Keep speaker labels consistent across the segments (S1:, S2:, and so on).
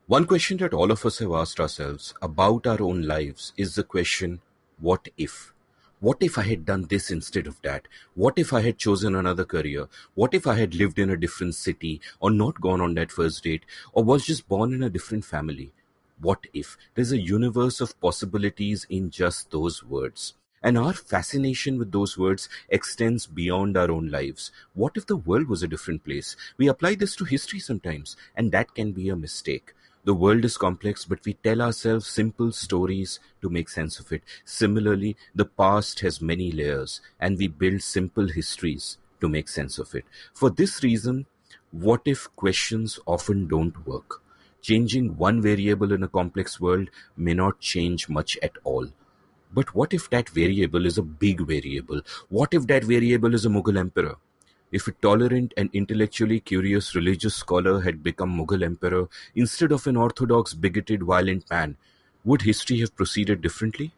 S1: One question that all of us have asked ourselves about our own lives is the question, what if? What if I had done this instead of that? What if I had chosen another career? What if I had lived in a different city or not gone on that first date or was just born in a different family? What if? There's a universe of possibilities in just those words. And our fascination with those words extends beyond our own lives. What if the world was a different place? We apply this to history sometimes, and that can be a mistake. The world is complex, but we tell ourselves simple stories to make sense of it. Similarly, the past has many layers, and we build simple histories to make sense of it. For this reason, what if questions often don't work. Changing one variable in a complex world may not change much at all. But what if that variable is a big variable? What if that variable is a Mughal emperor? If a tolerant and intellectually curious religious scholar had become Mughal emperor instead of an orthodox, bigoted, violent man, would history have proceeded differently?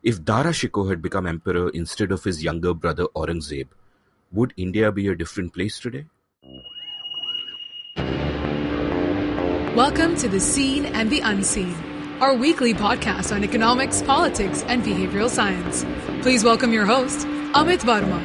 S1: If Dara had become emperor instead of his younger brother Aurangzeb, would India be a different place today?
S2: Welcome to The Seen and the Unseen, our weekly podcast on economics, politics, and behavioral science. Please welcome your host, Amit Varma.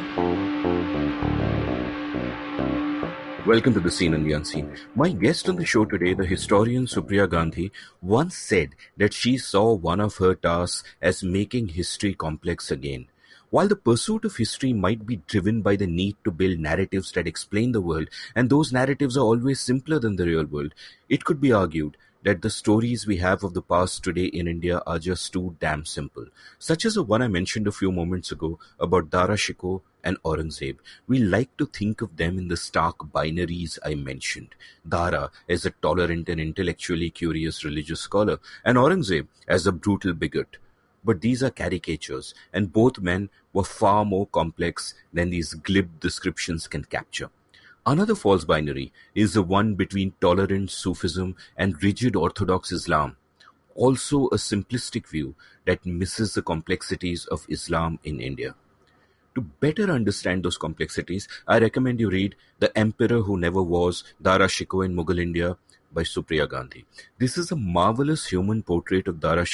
S1: Welcome to The Seen and the Unseen. My guest on the show today, the historian Supriya Gandhi, once said that she saw one of her tasks as making history complex again. While the pursuit of history might be driven by the need to build narratives that explain the world, and those narratives are always simpler than the real world, it could be argued that the stories we have of the past today in India are just too damn simple. Such as the one I mentioned a few moments ago about Dara and Aurangzeb. We like to think of them in the stark binaries I mentioned. Dara as a tolerant and intellectually curious religious scholar, and Aurangzeb as a brutal bigot. But these are caricatures, and both men were far more complex than these glib descriptions can capture. Another false binary is the one between tolerant Sufism and rigid Orthodox Islam, also a simplistic view that misses the complexities of Islam in India. To better understand those complexities, I recommend you read The Emperor Who Never Was, Dara in Mughal India by Supriya Gandhi. This is a marvelous human portrait of Dara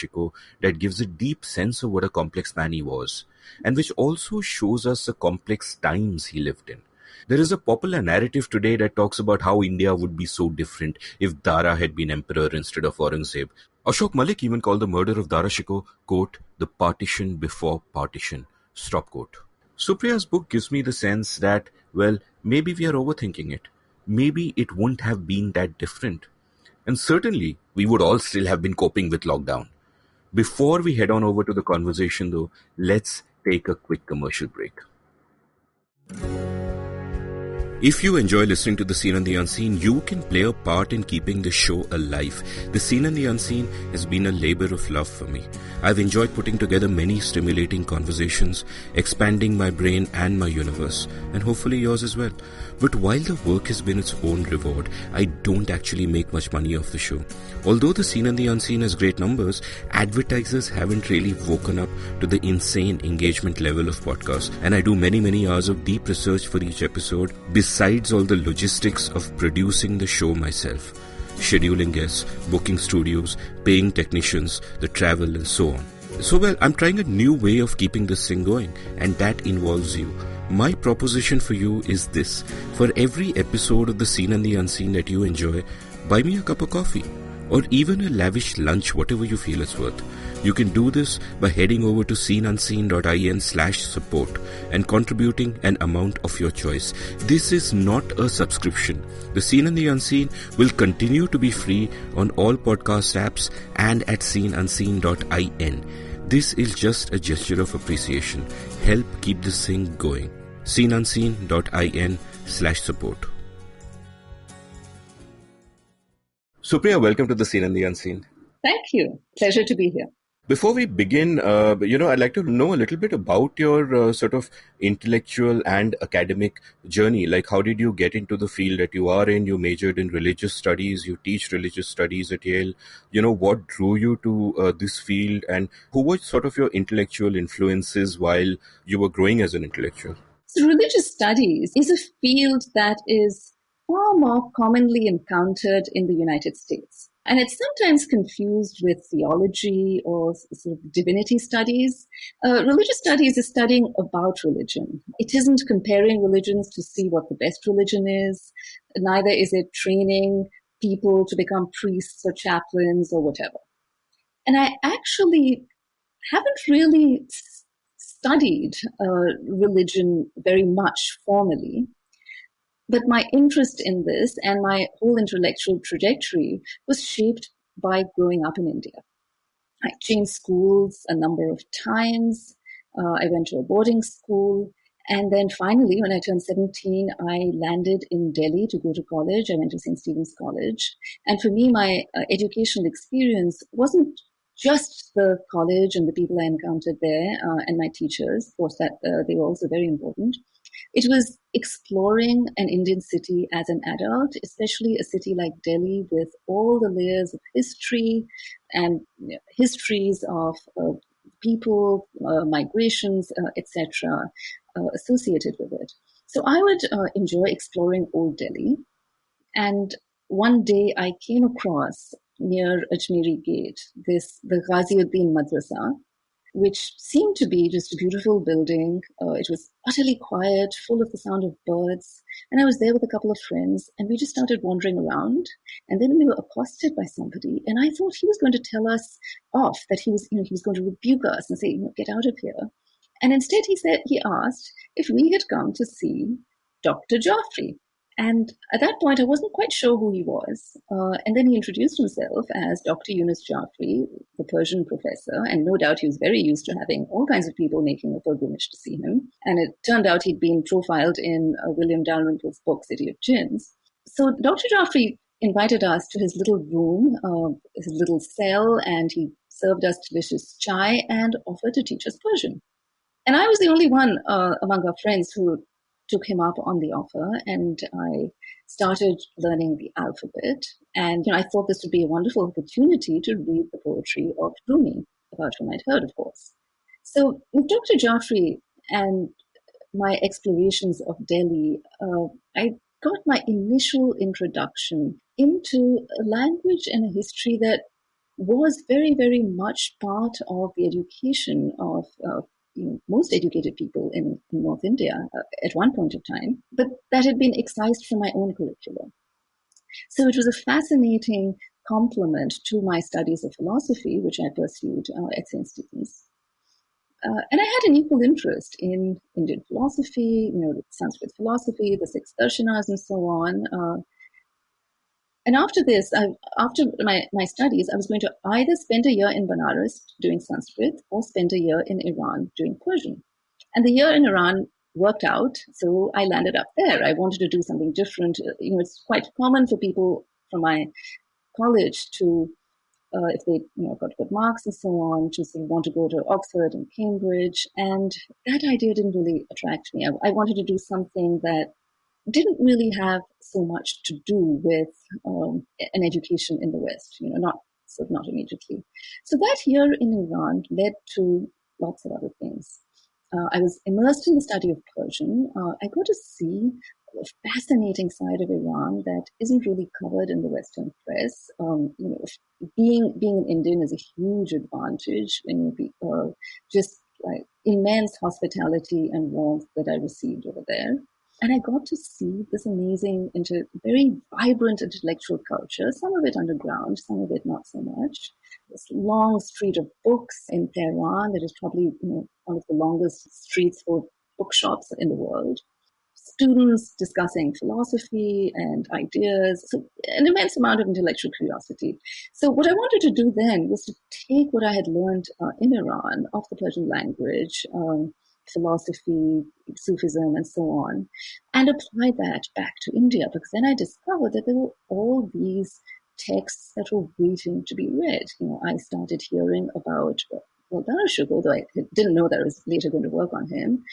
S1: that gives a deep sense of what a complex man he was, and which also shows us the complex times he lived in. There is a popular narrative today that talks about how India would be so different if Dara had been emperor instead of Aurangzeb. Ashok Malik even called the murder of Dara quote, the partition before partition, stop quote. Supriya's book gives me the sense that, well, maybe we are overthinking it. Maybe it wouldn't have been that different. And certainly, we would all still have been coping with lockdown. Before we head on over to the conversation though, let's take a quick commercial break. If you enjoy listening to The Seen and the Unseen, you can play a part in keeping the show alive. The Seen and the Unseen has been a labor of love for me. I've enjoyed putting together many stimulating conversations, expanding my brain and my universe, and hopefully yours as well. But while the work has been its own reward, I don't actually make much money off the show. Although The Seen and the Unseen has great numbers, advertisers haven't really woken up to the insane engagement level of podcasts, and I do many hours of deep research for each episode, besides all the logistics of producing the show myself. Scheduling guests, booking studios, paying technicians, the travel and so on. So well, I'm trying a new way of keeping this thing going, and that involves you. My proposition for you is this. For every episode of The Seen and the Unseen that you enjoy, buy me a cup of coffee, or even a lavish lunch, whatever you feel it's worth. You can do this by heading over to seenunseen.in/support and contributing an amount of your choice. This is not a subscription. The Seen and the Unseen will continue to be free on all podcast apps and at seenunseen.in. This is just a gesture of appreciation. Help keep this thing going. seenunseen.in/support. Supriya, welcome to The Seen and the Unseen.
S3: Thank you. Pleasure to be here.
S1: Before we begin, I'd like to know a little bit about your sort of intellectual and academic journey. Like, how did you get into the field that you are in? You majored in religious studies. You teach religious studies at Yale. What drew you to this field, and who were sort of your intellectual influences while you were growing as an intellectual?
S3: So religious studies is a field that is far more commonly encountered in the United States. And it's sometimes confused with theology or sort of divinity studies. Religious studies is studying about religion. It isn't comparing religions to see what the best religion is. Neither is it training people to become priests or chaplains or whatever. And I actually haven't really studied religion very much formally. But my interest in this and my whole intellectual trajectory was shaped by growing up in India. I changed schools a number of times. I went to a boarding school. And then finally, when I turned 17, I landed in Delhi to go to college. I went to St. Stephen's College. And for me, my educational experience wasn't just the college and the people I encountered there and my teachers. Of course, that they were also very important. It was exploring an Indian city as an adult, especially a city like Delhi with all the layers of history and histories of people, migrations, etc., associated with it. So I would enjoy exploring Old Delhi. And one day I came across near Ajmeri Gate the Ghaziuddin Madrasa, which seemed to be just a beautiful building. It was utterly quiet, full of the sound of birds. And I was there with a couple of friends, and we just started wandering around. And then we were accosted by somebody, and I thought he was going to tell us off, that he was going to rebuke us and say, get out of here. And instead he asked if we had come to see Dr. Joffrey. And at that point, I wasn't quite sure who he was. And then he introduced himself as Dr. Yunus Joffrey, the Persian professor. And no doubt he was very used to having all kinds of people making a pilgrimage to see him. And it turned out he'd been profiled in William Dalrymple's book, City of Gins. So Dr. Joffrey invited us to his little room, his little cell, and he served us delicious chai and offered to teach us Persian. And I was the only one among our friends who took him up on the offer, and I started learning the alphabet. And I thought this would be a wonderful opportunity to read the poetry of Rumi, about whom I'd heard, of course. So with Dr. Joffrey and my explorations of Delhi, I got my initial introduction into a language and a history that was very, very much part of the education of most educated people in North India at one point of time, but that had been excised from my own curriculum. So it was a fascinating complement to my studies of philosophy, which I pursued at St. Stephen's. And I had an equal interest in Indian philosophy, Sanskrit philosophy, the six darshanas, and so on. And after this, after my studies, I was going to either spend a year in Benares doing Sanskrit or spend a year in Iran doing Persian. And the year in Iran worked out, so I landed up there. I wanted to do something different. It's quite common for people from my college to, if they got good marks and so on, to sort of want to go to Oxford and Cambridge. And that idea didn't really attract me. I wanted to do something that didn't really have so much to do with an education in the West, not immediately. So that year in Iran led to lots of other things. I was immersed in the study of Persian. I got to see a fascinating side of Iran that isn't really covered in the Western press. Being an Indian is a huge advantage. Just like immense hospitality and warmth that I received over there. And I got to see this amazing, very vibrant intellectual culture, some of it underground, some of it not so much. This long street of books in Tehran that is probably one of the longest streets for bookshops in the world. Students discussing philosophy and ideas, so an immense amount of intellectual curiosity. So what I wanted to do then was to take what I had learned in Iran of the Persian language, philosophy, Sufism, and so on, and apply that back to India, because then I discovered that there were all these texts that were waiting to be read. I started hearing about Dara, though I didn't know that I was later going to work on him,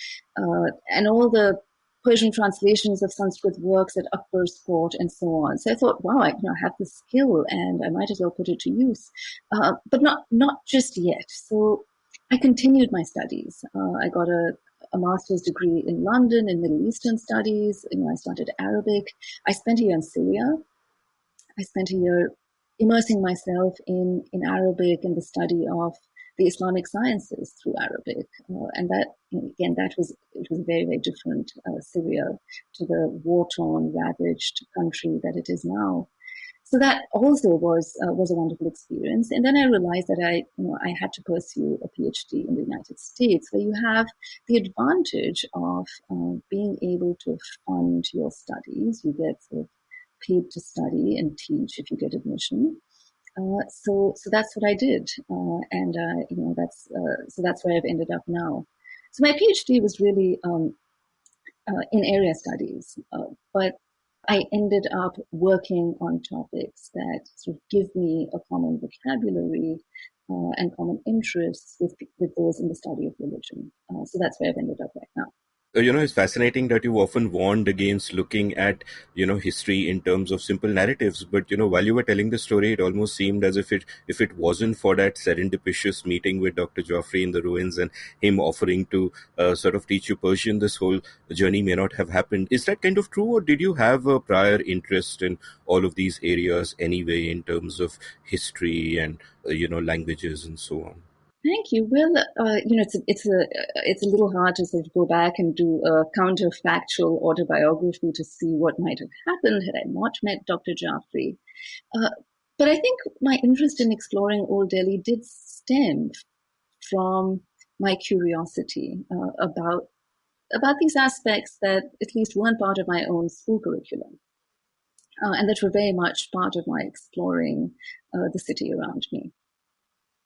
S3: and all the Persian translations of Sanskrit works at Akbar's court and so on. So I thought, wow, I have this skill and I might as well put it to use, but not just yet. So I continued my studies. I got a master's degree in London in Middle Eastern studies. I started Arabic. I spent a year in Syria. I spent a year immersing myself in Arabic and the study of the Islamic sciences through Arabic. And that, again, it was very, very different, Syria, to the war-torn, ravaged country that it is now. So that also was a wonderful experience. And then I realized that I had to pursue a PhD in the United States, where you have the advantage of being able to fund your studies. You get sort of paid to study and teach if you get admission. So that's what I did, and that's where I've ended up now. So my PhD was really in area studies, but I ended up working on topics that sort of give me a common vocabulary and common interests with those in the study of religion. So that's where I've ended up right now.
S1: It's fascinating that you often warned against looking at, history in terms of simple narratives. But, while you were telling the story, it almost seemed as if it wasn't for that serendipitous meeting with Dr. Joffrey in the ruins and him offering to sort of teach you Persian, this whole journey may not have happened. Is that kind of true, or did you have a prior interest in all of these areas anyway, in terms of history and, languages and so on?
S3: Thank you. Well, it's a little hard to sort of go back and do a counterfactual autobiography to see what might have happened had I not met Dr. Jaffrey. But I think my interest in exploring Old Delhi did stem from my curiosity about these aspects that at least weren't part of my own school curriculum, and that were very much part of my exploring the city around me.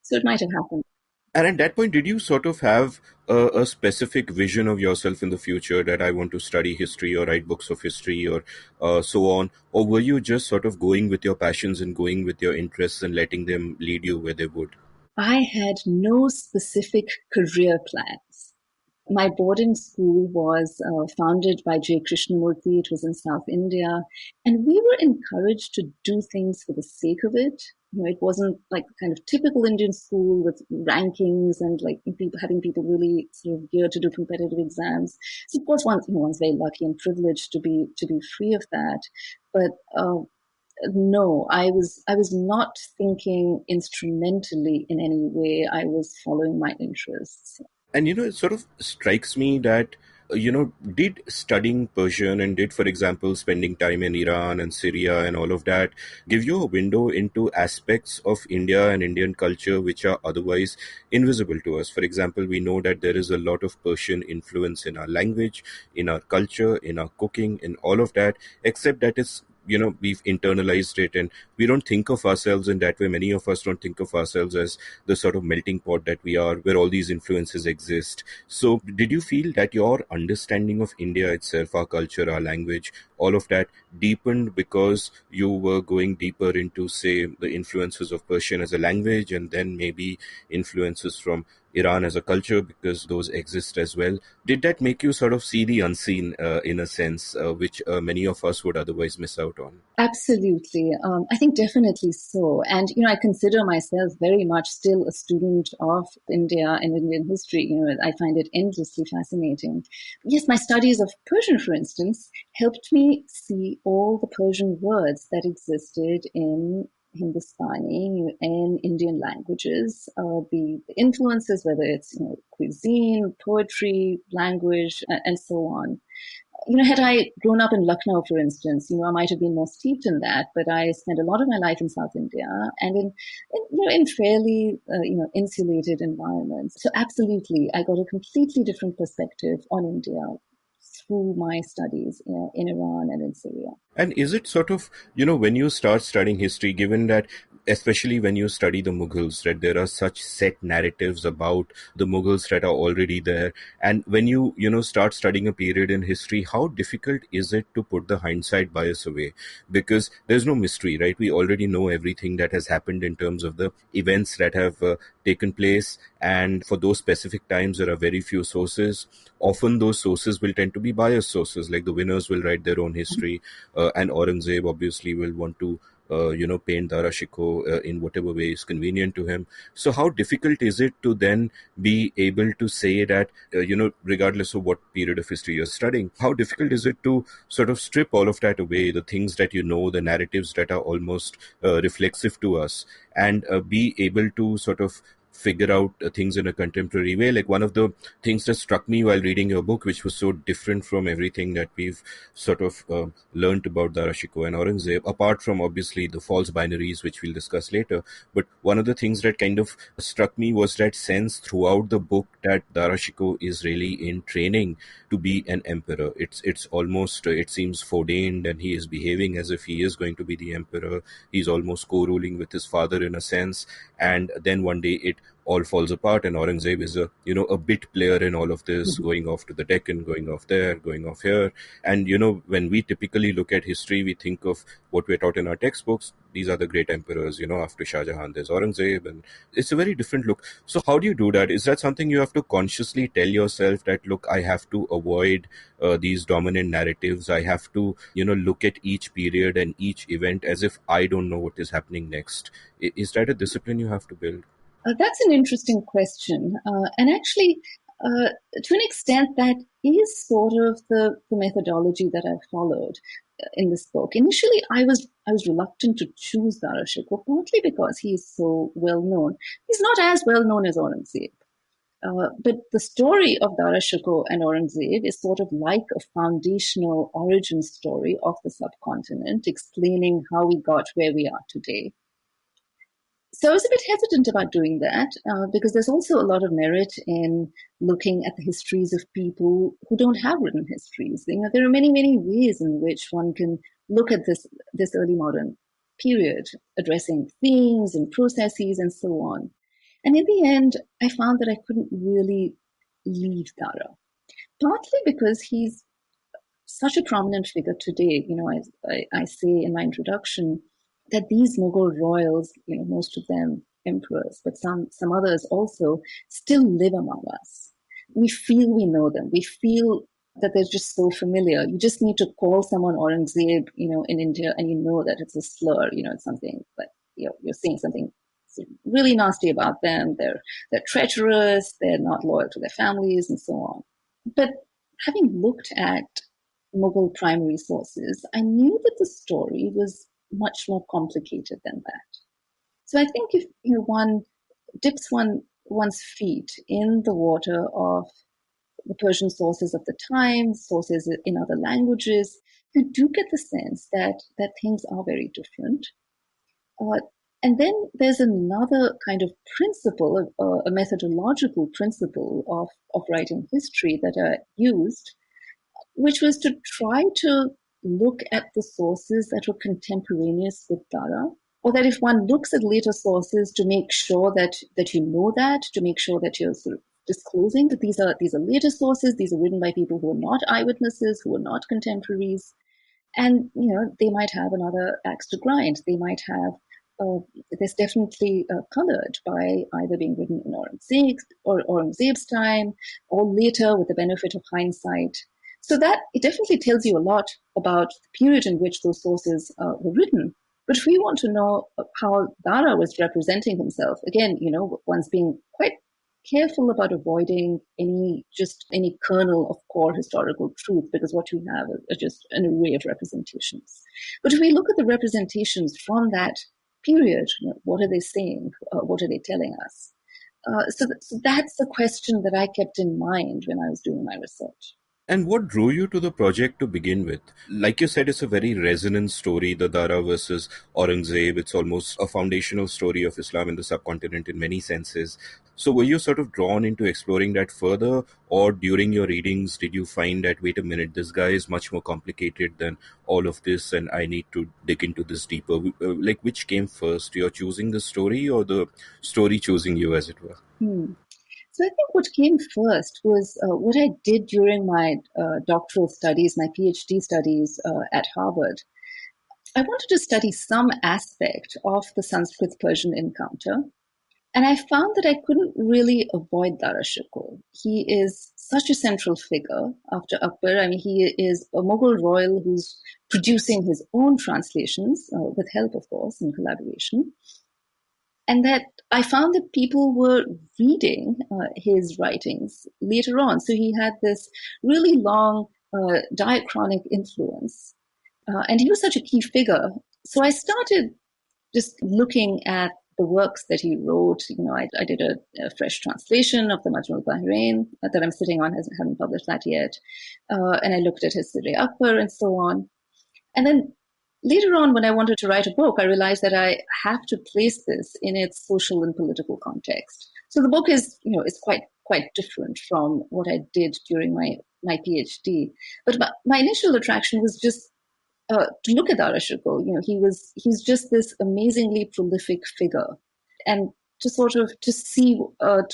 S3: So it might have happened.
S1: And at that point, did you sort of have a specific vision of yourself in the future that I want to study history or write books of history or so on? Or were you just sort of going with your passions and going with your interests and letting them lead you where they would?
S3: I had no specific career plans. My boarding school was founded by J. Krishnamurti. It was in South India. And we were encouraged to do things for the sake of it. It wasn't like the kind of typical Indian school with rankings and like having people really sort of geared to do competitive exams. So of course, one's very lucky and privileged to be free of that. But no, I was not thinking instrumentally in any way. I was following my interests.
S1: And, it sort of strikes me that, did studying Persian and did, for example, spending time in Iran and Syria and all of that give you a window into aspects of India and Indian culture which are otherwise invisible to us? For example, we know that there is a lot of Persian influence in our language, in our culture, in our cooking, in all of that, except that it's we've internalized it and we don't think of ourselves in that way. Many of us don't think of ourselves as the sort of melting pot that we are, where all these influences exist. So did you feel that your understanding of India itself, our culture, our language, all of that deepened because you were going deeper into, say, the influences of Persian as a language and then maybe influences from Iran as a culture, because those exist as well? Did that make you sort of see the unseen in a sense, which many of us would otherwise miss out on?
S3: Absolutely. I think definitely so. And, I consider myself very much still a student of India and Indian history. I find it endlessly fascinating. Yes, my studies of Persian, for instance, helped me see all the Persian words that existed in Hindustani and Indian languages, the influences, whether it's cuisine, poetry, language, and so on. Had I grown up in Lucknow, for instance, I might have been more steeped in that, but I spent a lot of my life in South India and in fairly, insulated environments. So absolutely, I got a completely different perspective on India through my studies in Iran and in Syria.
S1: And is it sort of, when you start studying history, given that, especially when you study the Mughals, that there are such set narratives about the Mughals that are already there, and when you start studying a period in history, how difficult is it to put the hindsight bias away? Because there's no mystery, right? We already know everything that has happened in terms of the events that have taken place, and for those specific times there are very few sources. Often those sources will tend to be biased sources, like the winners will write their own history, and Aurangzeb obviously will want to paint Dara Shikoh in whatever way is convenient to him. So how difficult is it to then be able to say that, regardless of what period of history you're studying, how difficult is it to sort of strip all of that away, the things that the narratives that are almost reflexive to us, and be able to sort of figure out things in a contemporary way? Like, one of the things that struck me while reading your book, which was so different from everything that we've sort of learned about Dara Shikoh and Aurangzeb, apart from obviously the false binaries, which we'll discuss later. But one of the things that kind of struck me was that sense throughout the book that Dara Shikoh is really in training to be an emperor. It's almost, it seems foreordained, and he is behaving as if he is going to be the emperor. He's almost co-ruling with his father in a sense, and then one day it all falls apart, and Aurangzeb is a bit player in all of this, going off to the Deccan, going off there, going off here. And when we typically look at history, we think of what we're taught in our textbooks. These are the great emperors. After Shah Jahan there's Aurangzeb, and it's a very different look. So how do you do that? Is that something you have to consciously tell yourself that, look, I have to avoid these dominant narratives? I have to look at each period and each event as if I don't know what is happening next. Is that a discipline you have to build?
S3: That's an interesting question. And actually, to an extent, that is sort of the methodology that I've followed in this book. Initially, I was reluctant to choose Dara Shikoh, partly because he is so well known. He's not as well known as Aurangzeb. But the story of Dara Shikoh and Aurangzeb is sort of like a foundational origin story of the subcontinent, explaining how we got where we are today. So I was a bit hesitant about doing that because there's also a lot of merit in looking at the histories of people who don't have written histories. There are many, many ways in which one can look at this early modern period, addressing themes and processes and so on. And in the end, I found that I couldn't really leave Dara, partly because he's such a prominent figure today. I say in my introduction that these Mughal royals, most of them emperors, but some others also, still live among us. We feel we know them. We feel that they're just so familiar. You just need to call someone Aurangzeb, in India, and you know that it's a slur. It's something that you're saying something really nasty about them. They're treacherous. They're not loyal to their families, and so on. But having looked at Mughal primary sources, I knew that the story was much more complicated than that. So I think if one dips one's feet in the water of the Persian sources of the time, sources in other languages, you do get the sense that things are very different. And then there's another kind of principle, a methodological principle of writing history that I used, which was to try to look at the sources that were contemporaneous with Dara, or that if one looks at later sources, to make sure that you know that, to make sure that you're sort of disclosing that these are later sources, these are written by people who are not eyewitnesses, who are not contemporaries, and they might have another axe to grind. They might have there's definitely colored by either being written in Aurangzeb's time, or later with the benefit of hindsight. So that it definitely tells you a lot about the period in which those sources were written. But if we want to know how Dara was representing himself, again, one's being quite careful about avoiding any kernel of core historical truth, because what you have is just an array of representations. But if we look at the representations from that period, what are they saying? What are they telling us? So that's the question that I kept in mind when I was doing my research.
S1: And what drew you to the project to begin with? Like you said, it's a very resonant story, the Dara versus Aurangzeb. It's almost a foundational story of Islam in the subcontinent in many senses. So were you sort of drawn into exploring that further, or during your readings did you find that, wait a minute, this guy is much more complicated than all of this and I need to dig into this deeper? Like, which came first, your choosing the story or the story choosing you, as it were?
S3: So I think what came first was what I did during my doctoral studies, my PhD studies at Harvard. I wanted to study some aspect of the Sanskrit-Persian encounter. And I found that I couldn't really avoid Dara Shukoh. He is such a central figure after Akbar. I mean, he is a Mughal royal who's producing his own translations, with help, of course, in collaboration. And that I found that people were reading his writings later on. So he had this really long diachronic influence. And he was such a key figure. So I started just looking at the works that he wrote. I did a fresh translation of the Majmu al-Bahrain that I'm sitting on, haven't published that yet. And I looked at his Sirre Akbar and so on. And then later on, when I wanted to write a book, I realized that I have to place this in its social and political context. So the book is quite different from what I did during my PhD. But my initial attraction was just to look at Dara Shukoh. He's just this amazingly prolific figure, and to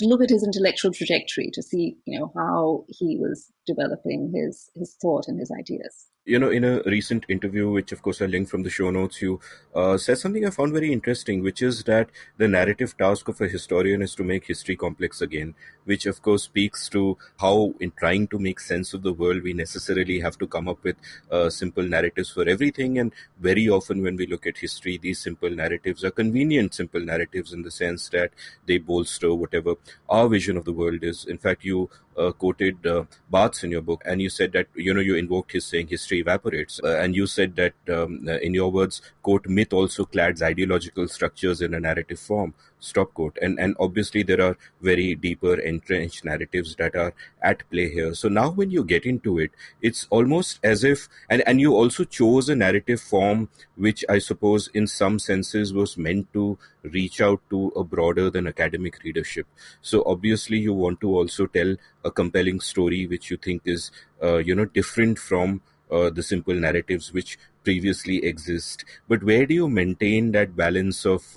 S3: look at his intellectual trajectory, to see how he was developing his thought and his ideas.
S1: In a recent interview, which of course I linked from the show notes, you said something I found very interesting, which is that the narrative task of a historian is to make history complex again, which of course speaks to how, in trying to make sense of the world, we necessarily have to come up with simple narratives for everything. And very often when we look at history, these simple narratives are convenient simple narratives in the sense that they bolster whatever our vision of the world is. In fact, you quoted Barthes in your book, and you said that you invoked his saying history evaporates, and you said that in your words, quote, myth also clads ideological structures in a narrative form, stop quote. And obviously there are very deeper entrenched narratives that are at play here. So now when you get into it, it's almost as if, and you also chose a narrative form which I suppose in some senses was meant to reach out to a broader than academic readership. So obviously you want to also tell a compelling story which you think is different from the simple narratives which previously exist. But where do you maintain that balance of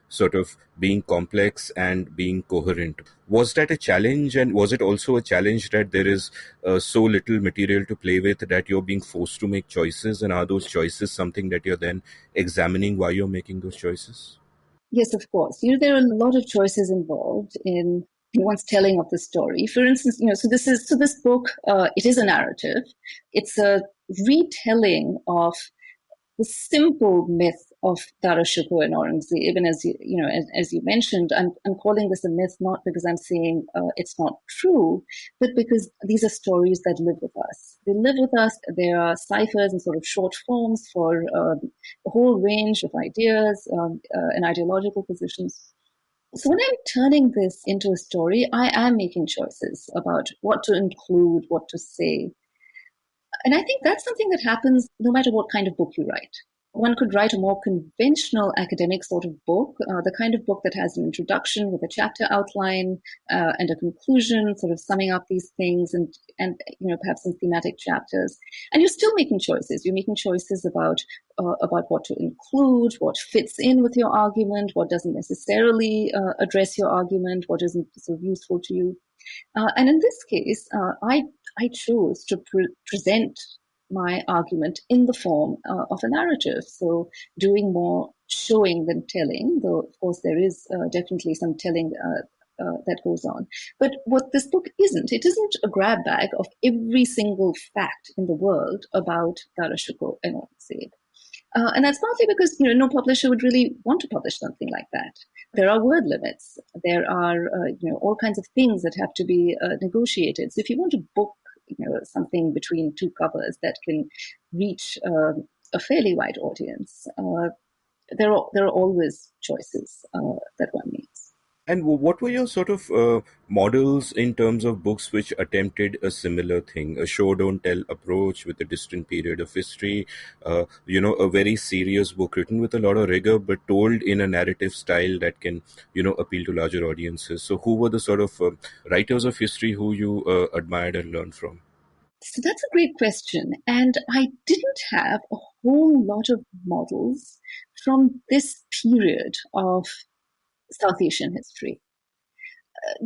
S1: sort of being complex and being coherent? Was that a challenge, and was it also a challenge that there is so little material to play with that you're being forced to make choices, and are those choices something that you're then examining why you're making those choices?
S3: Yes, of course. There are a lot of choices involved in one's telling of the story. For instance, so this book, it is a narrative. It's a retelling of the simple myth of Dara Shukoh and Aurangzeb. And as you mentioned, I'm calling this a myth not because I'm saying it's not true, but because these are stories that live with us. They live with us. There are ciphers and sort of short forms for a whole range of ideas and ideological positions. So when I'm turning this into a story, I am making choices about what to include, what to say. And I think that's something that happens no matter what kind of book you write. One could write a more conventional academic sort of book, the kind of book that has an introduction with a chapter outline and a conclusion, sort of summing up these things, and perhaps some thematic chapters. And you're still making choices. You're making choices about what to include, what fits in with your argument, what doesn't necessarily address your argument, what isn't sort of useful to you. And in this case, I chose to present my argument in the form of a narrative. So doing more showing than telling, though of course there is definitely some telling that goes on. But what this book isn't, it isn't a grab bag of every single fact in the world about Dara Shukoh and Aurangzeb. And that's partly because no publisher would really want to publish something like that. There are word limits. There are all kinds of things that have to be negotiated. So if you want to book something between two covers that can reach a fairly wide audience, there are always choices that one makes.
S1: And what were your sort of models in terms of books which attempted a similar thing, a show don't tell approach with a distant period of history, a very serious book written with a lot of rigor but told in a narrative style that can, appeal to larger audiences? So who were the sort of writers of history who you admired and learned from?
S3: So that's a great question. And I didn't have a whole lot of models from this period of South Asian history.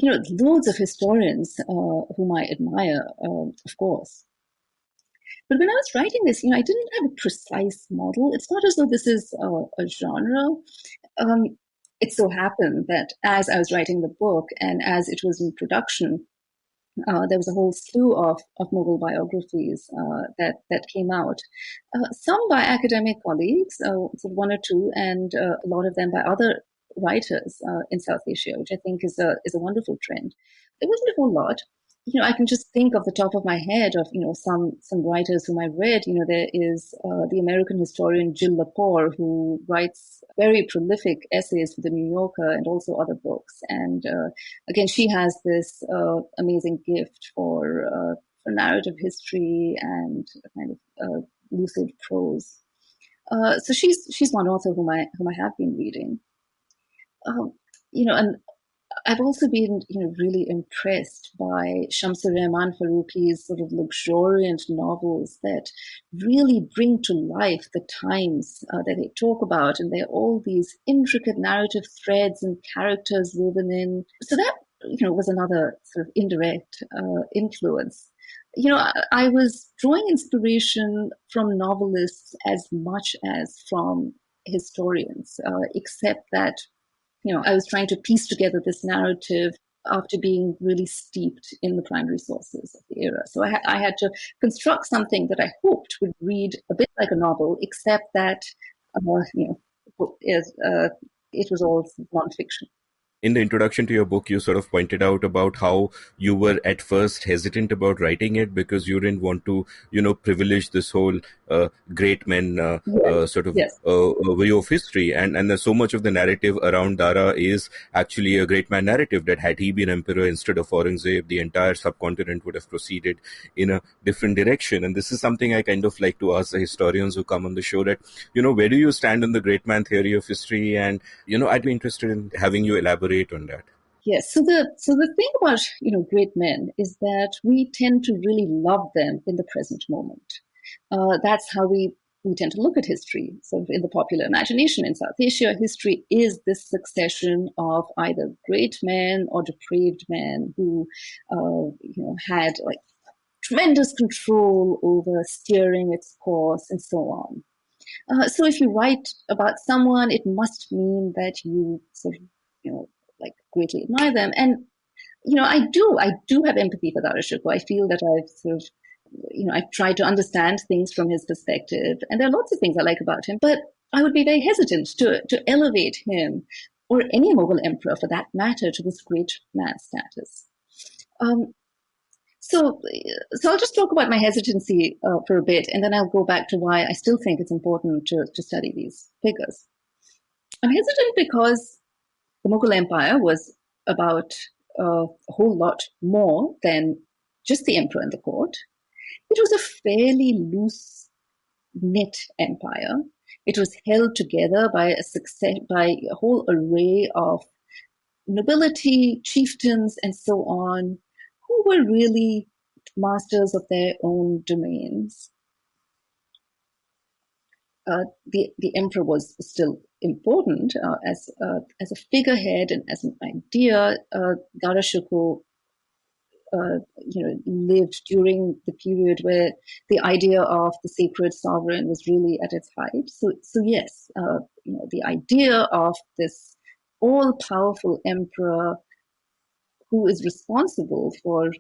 S3: Loads of historians whom I admire, of course. But when I was writing this, I didn't have a precise model. It's not as though this is a genre. it so happened that as I was writing the book and as it was in production, there was a whole slew of Mughal biographies that came out. Some by academic colleagues, so one or two, and a lot of them by other writers in South Asia, which I think is a wonderful trend. There wasn't a whole lot. I can just think off the top of my head of some writers whom I read. There is the American historian Jill Lepore, who writes very prolific essays for the New Yorker and also other books. And again, she has this amazing gift for narrative history and kind of lucid prose. So she's one author whom I have been reading. And I've also been, really impressed by Shamsur Rahman Farooqi's sort of luxuriant novels that really bring to life the times that they talk about, and there are all these intricate narrative threads and characters woven in. So that, was another sort of indirect influence. I was drawing inspiration from novelists as much as from historians, except that I was trying to piece together this narrative after being really steeped in the primary sources of the era. So I had to construct something that I hoped would read a bit like a novel, except that, it was all nonfiction.
S1: In the introduction to your book, you sort of pointed out about how you were at first hesitant about writing it because you didn't want to, privilege this whole great men sort of
S3: Yes.
S1: view of history. And there's so much of the narrative around Dara is actually a great man narrative, that had he been emperor instead of Aurangzeb, the entire subcontinent would have proceeded in a different direction. And this is something I kind of like to ask the historians who come on the show, that, where do you stand in the great man theory of history? And, I'd be interested in having you elaborate on that.
S3: Yes. So the thing about great men is that we tend to really love them in the present moment. That's how we tend to look at history. So in the popular imagination in South Asia, history is this succession of either great men or depraved men who had like tremendous control over steering its course and so on. So if you write about someone, it must mean that you sort of greatly admire them. And, I do have empathy for Daras Shukoh. I feel that I've sort of, I've tried to understand things from his perspective. And there are lots of things I like about him, but I would be very hesitant to elevate him or any Mughal emperor for that matter to this great man status. So I'll just talk about my hesitancy for a bit, and then I'll go back to why I still think it's important to study these figures. I'm hesitant because the Mughal Empire was about a whole lot more than just the emperor and the court. It was a fairly loose-knit empire. It was held together by a whole array of nobility, chieftains, and so on, who were really masters of their own domains. The emperor was still important as a figurehead and as an idea. Daras Shukoh, lived during the period where the idea of the sacred sovereign was really at its height. So yes, the idea of this all-powerful emperor who is responsible for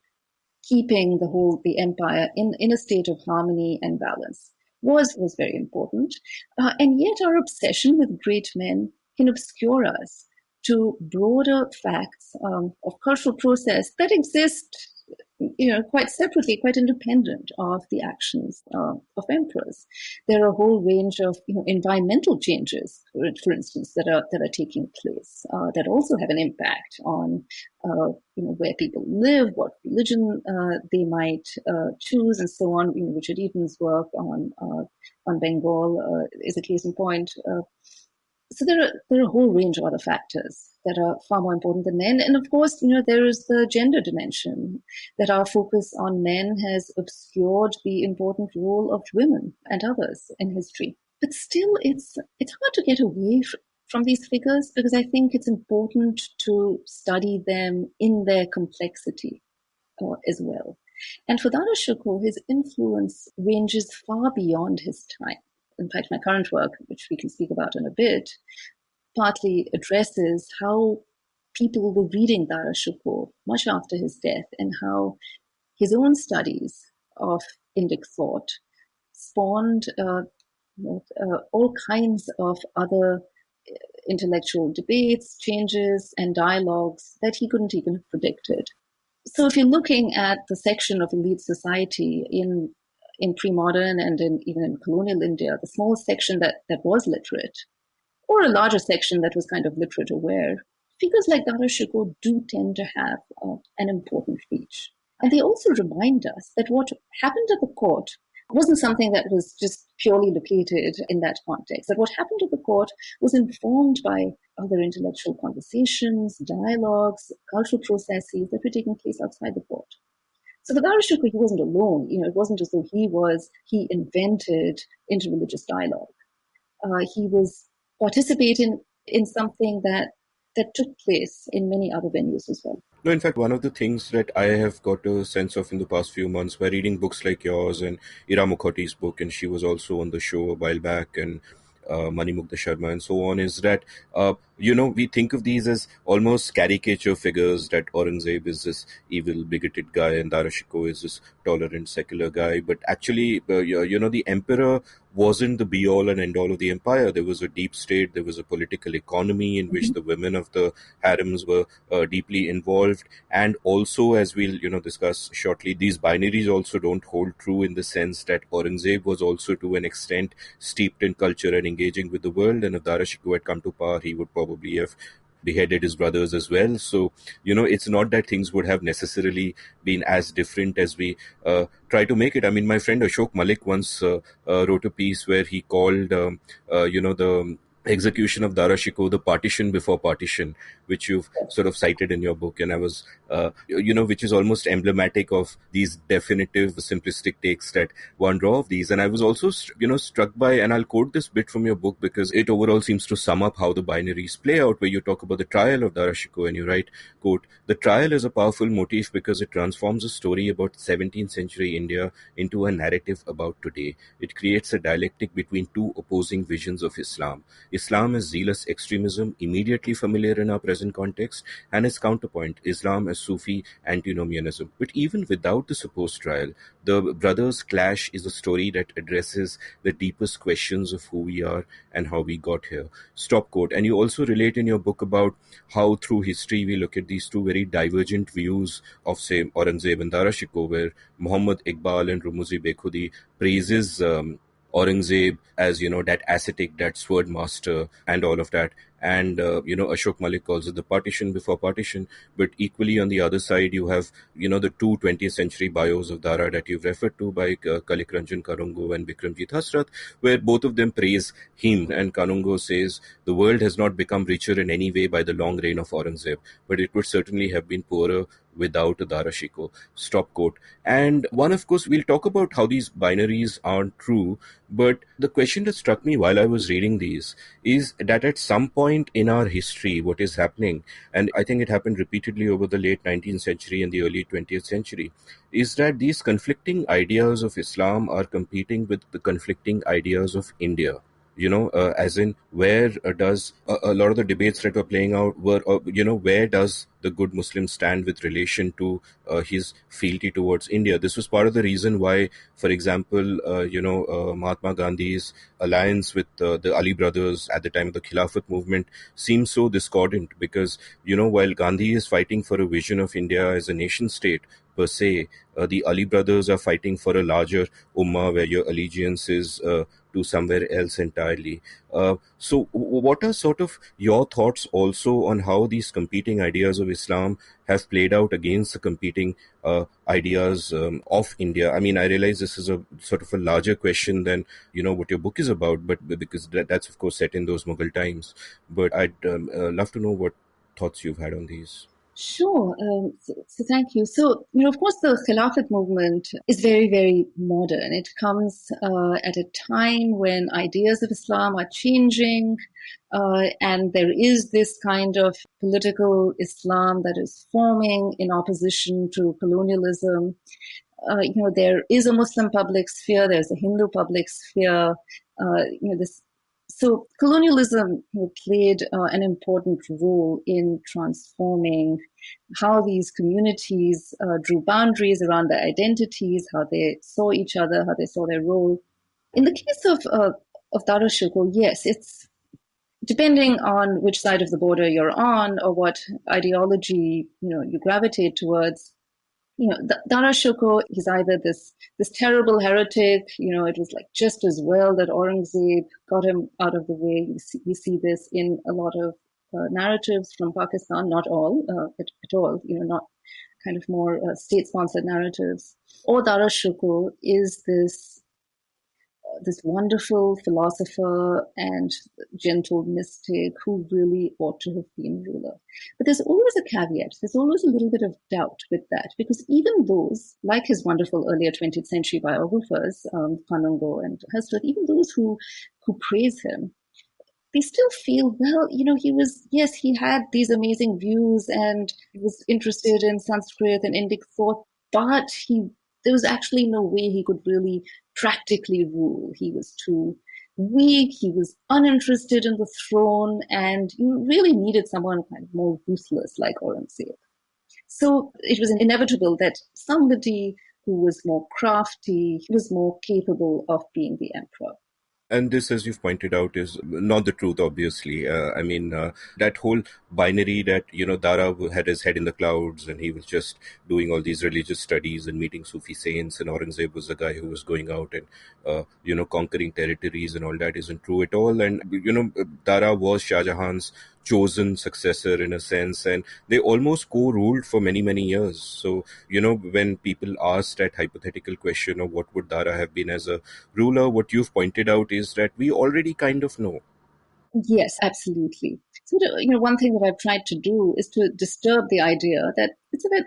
S3: keeping the empire in a state of harmony and balance was very important. And yet our obsession with great men can obscure us to broader facts of cultural process that exist, quite separately, quite independent of the actions of emperors. There are a whole range of environmental changes, for instance, that are taking place that also have an impact on where people live, what religion they might choose, and so on. Richard Eaton's work on Bengal is a case in point. So there are a whole range of other factors that are far more important than men. And of course, there is the gender dimension, that our focus on men has obscured the important role of women and others in history. But still, it's hard to get away from these figures, because I think it's important to study them in their complexity as well. And for Daras Shukoh, his influence ranges far beyond his time. In fact, my current work, which we can speak about in a bit, partly addresses how people were reading Dara Shukoh much after his death, and how his own studies of Indic thought spawned all kinds of other intellectual debates, changes, and dialogues that he couldn't even have predicted. So if you're looking at the section of elite society in pre-modern and even in colonial India, the small section that was literate, or a larger section that was kind of literate aware, figures like Dara Shukoh do tend to have an important reach. And they also remind us that what happened at the court wasn't something that was just purely located in that context. That what happened at the court was informed by other intellectual conversations, dialogues, cultural processes that were taking place outside the court. So for Dara Shukoh, he wasn't alone. It wasn't as though he invented interreligious dialogue. He was participating in something that took place in many other venues as well.
S1: No, in fact, one of the things that I have got a sense of in the past few months by reading books like yours and Ira Mukhati's book, and she was also on the show a while back, and Manimukta Sharma and so on, is that, we think of these as almost caricature figures, that Aurangzeb is this evil, bigoted guy and Dara Shikoh is this tolerant, secular guy. But actually, the emperor wasn't the be-all and end-all of the empire. There was a deep state, there was a political economy in which the women of the harems were deeply involved. And also, as we'll discuss shortly, these binaries also don't hold true, in the sense that Aurangzeb was also to an extent steeped in culture and engaging with the world, and if Dara Shikoh had come to power, he would probably have beheaded his brothers as well. So, it's not that things would have necessarily been as different as we try to make it. I mean, my friend Ashok Malik once wrote a piece where he called, the execution of Dara Shikoh the partition before partition, which you've sort of cited in your book. And I was, which is almost emblematic of these definitive, simplistic takes that one draw of these. And I was also, struck by, and I'll quote this bit from your book because it overall seems to sum up how the binaries play out, where you talk about the trial of Dara Shikoh and you write, quote, "The trial is a powerful motif because it transforms a story about 17th century India into a narrative about today. It creates a dialectic between two opposing visions of Islam. Islam as zealous extremism, immediately familiar in our present context, and its counterpoint, Islam as Sufi antinomianism. But even without the supposed trial, the brothers' clash is a story that addresses the deepest questions of who we are and how we got here." Stop quote. And you also relate in your book about how through history we look at these two very divergent views of, say, Aurangzeb and Dara Shikoh, where Muhammad Iqbal and Rumuzi Bekhudi praises Aurangzeb as, that ascetic, that sword master and all of that. And, Ashok Malik calls it the partition before partition. But equally on the other side, you have, the two 20th century bios of Dara that you've referred to by Kalik Ranjan Karungo and Bikramjit Hasrat, where both of them praise him. And Karungo says, "The world has not become richer in any way by the long reign of Aurangzeb, but it would certainly have been poorer without Dara Shikoh." Stop quote. And one, of course, we'll talk about how these binaries aren't true, but the question that struck me while I was reading these is that at some point in our history, what is happening, and I think it happened repeatedly over the late 19th century and the early 20th century, is that these conflicting ideas of Islam are competing with the conflicting ideas of India. As in, where does a lot of the debates that were playing out were, where does the good Muslim stand with relation to his fealty towards India? This was part of the reason why, for example, Mahatma Gandhi's alliance with the Ali brothers at the time of the Khilafat movement seemed so discordant, because, while Gandhi is fighting for a vision of India as a nation state, per se, the Ali brothers are fighting for a larger ummah where your allegiance is to somewhere else entirely. So what are sort of your thoughts also on how these competing ideas of Islam have played out against the competing ideas of India? I mean, I realize this is a sort of a larger question than, what your book is about, but because that's of course set in those Mughal times. But I'd love to know what thoughts you've had on these.
S3: Sure. So thank you. So, of course, the Khilafat movement is very, very modern. It comes at a time when ideas of Islam are changing, and there is this kind of political Islam that is forming in opposition to colonialism. There is a Muslim public sphere, there's a Hindu public sphere. This So colonialism played an important role in transforming how these communities drew boundaries around their identities, how they saw each other, how they saw their role. In the case of Dara Shukoh, yes, it's depending on which side of the border you're on or what ideology you gravitate towards. Dara Shukoh is either this terrible heretic. It was like just as well that Aurangzeb got him out of the way. We see this in a lot of narratives from Pakistan, not all at all. Not kind of more state-sponsored narratives. Or Dara Shukoh is this wonderful philosopher and gentle mystic who really ought to have been ruler. But there's always a caveat. There's always a little bit of doubt with that, because even those, like his wonderful earlier 20th century biographers, Kanungo and Hurstworth, even those who praise him, they still feel, well, he had these amazing views and he was interested in Sanskrit and Indic thought, but there was actually no way he could really practically rule. He was too weak, he was uninterested in the throne, and you really needed someone kind of more ruthless like Aurangzeb. So it was inevitable that somebody who was more crafty, was more capable of being the emperor.
S1: And this, as you've pointed out, is not the truth, obviously. That whole binary that, Dara had his head in the clouds and he was just doing all these religious studies and meeting Sufi saints, and Aurangzeb was the guy who was going out and, conquering territories and all that isn't true at all. And, Dara was Shah Jahan's chosen successor in a sense, and they almost co-ruled for many, many years. So, when people ask that hypothetical question of what would Dara have been as a ruler, what you've pointed out is that we already kind of know.
S3: Yes, absolutely. So, one thing that I've tried to do is to disturb the idea that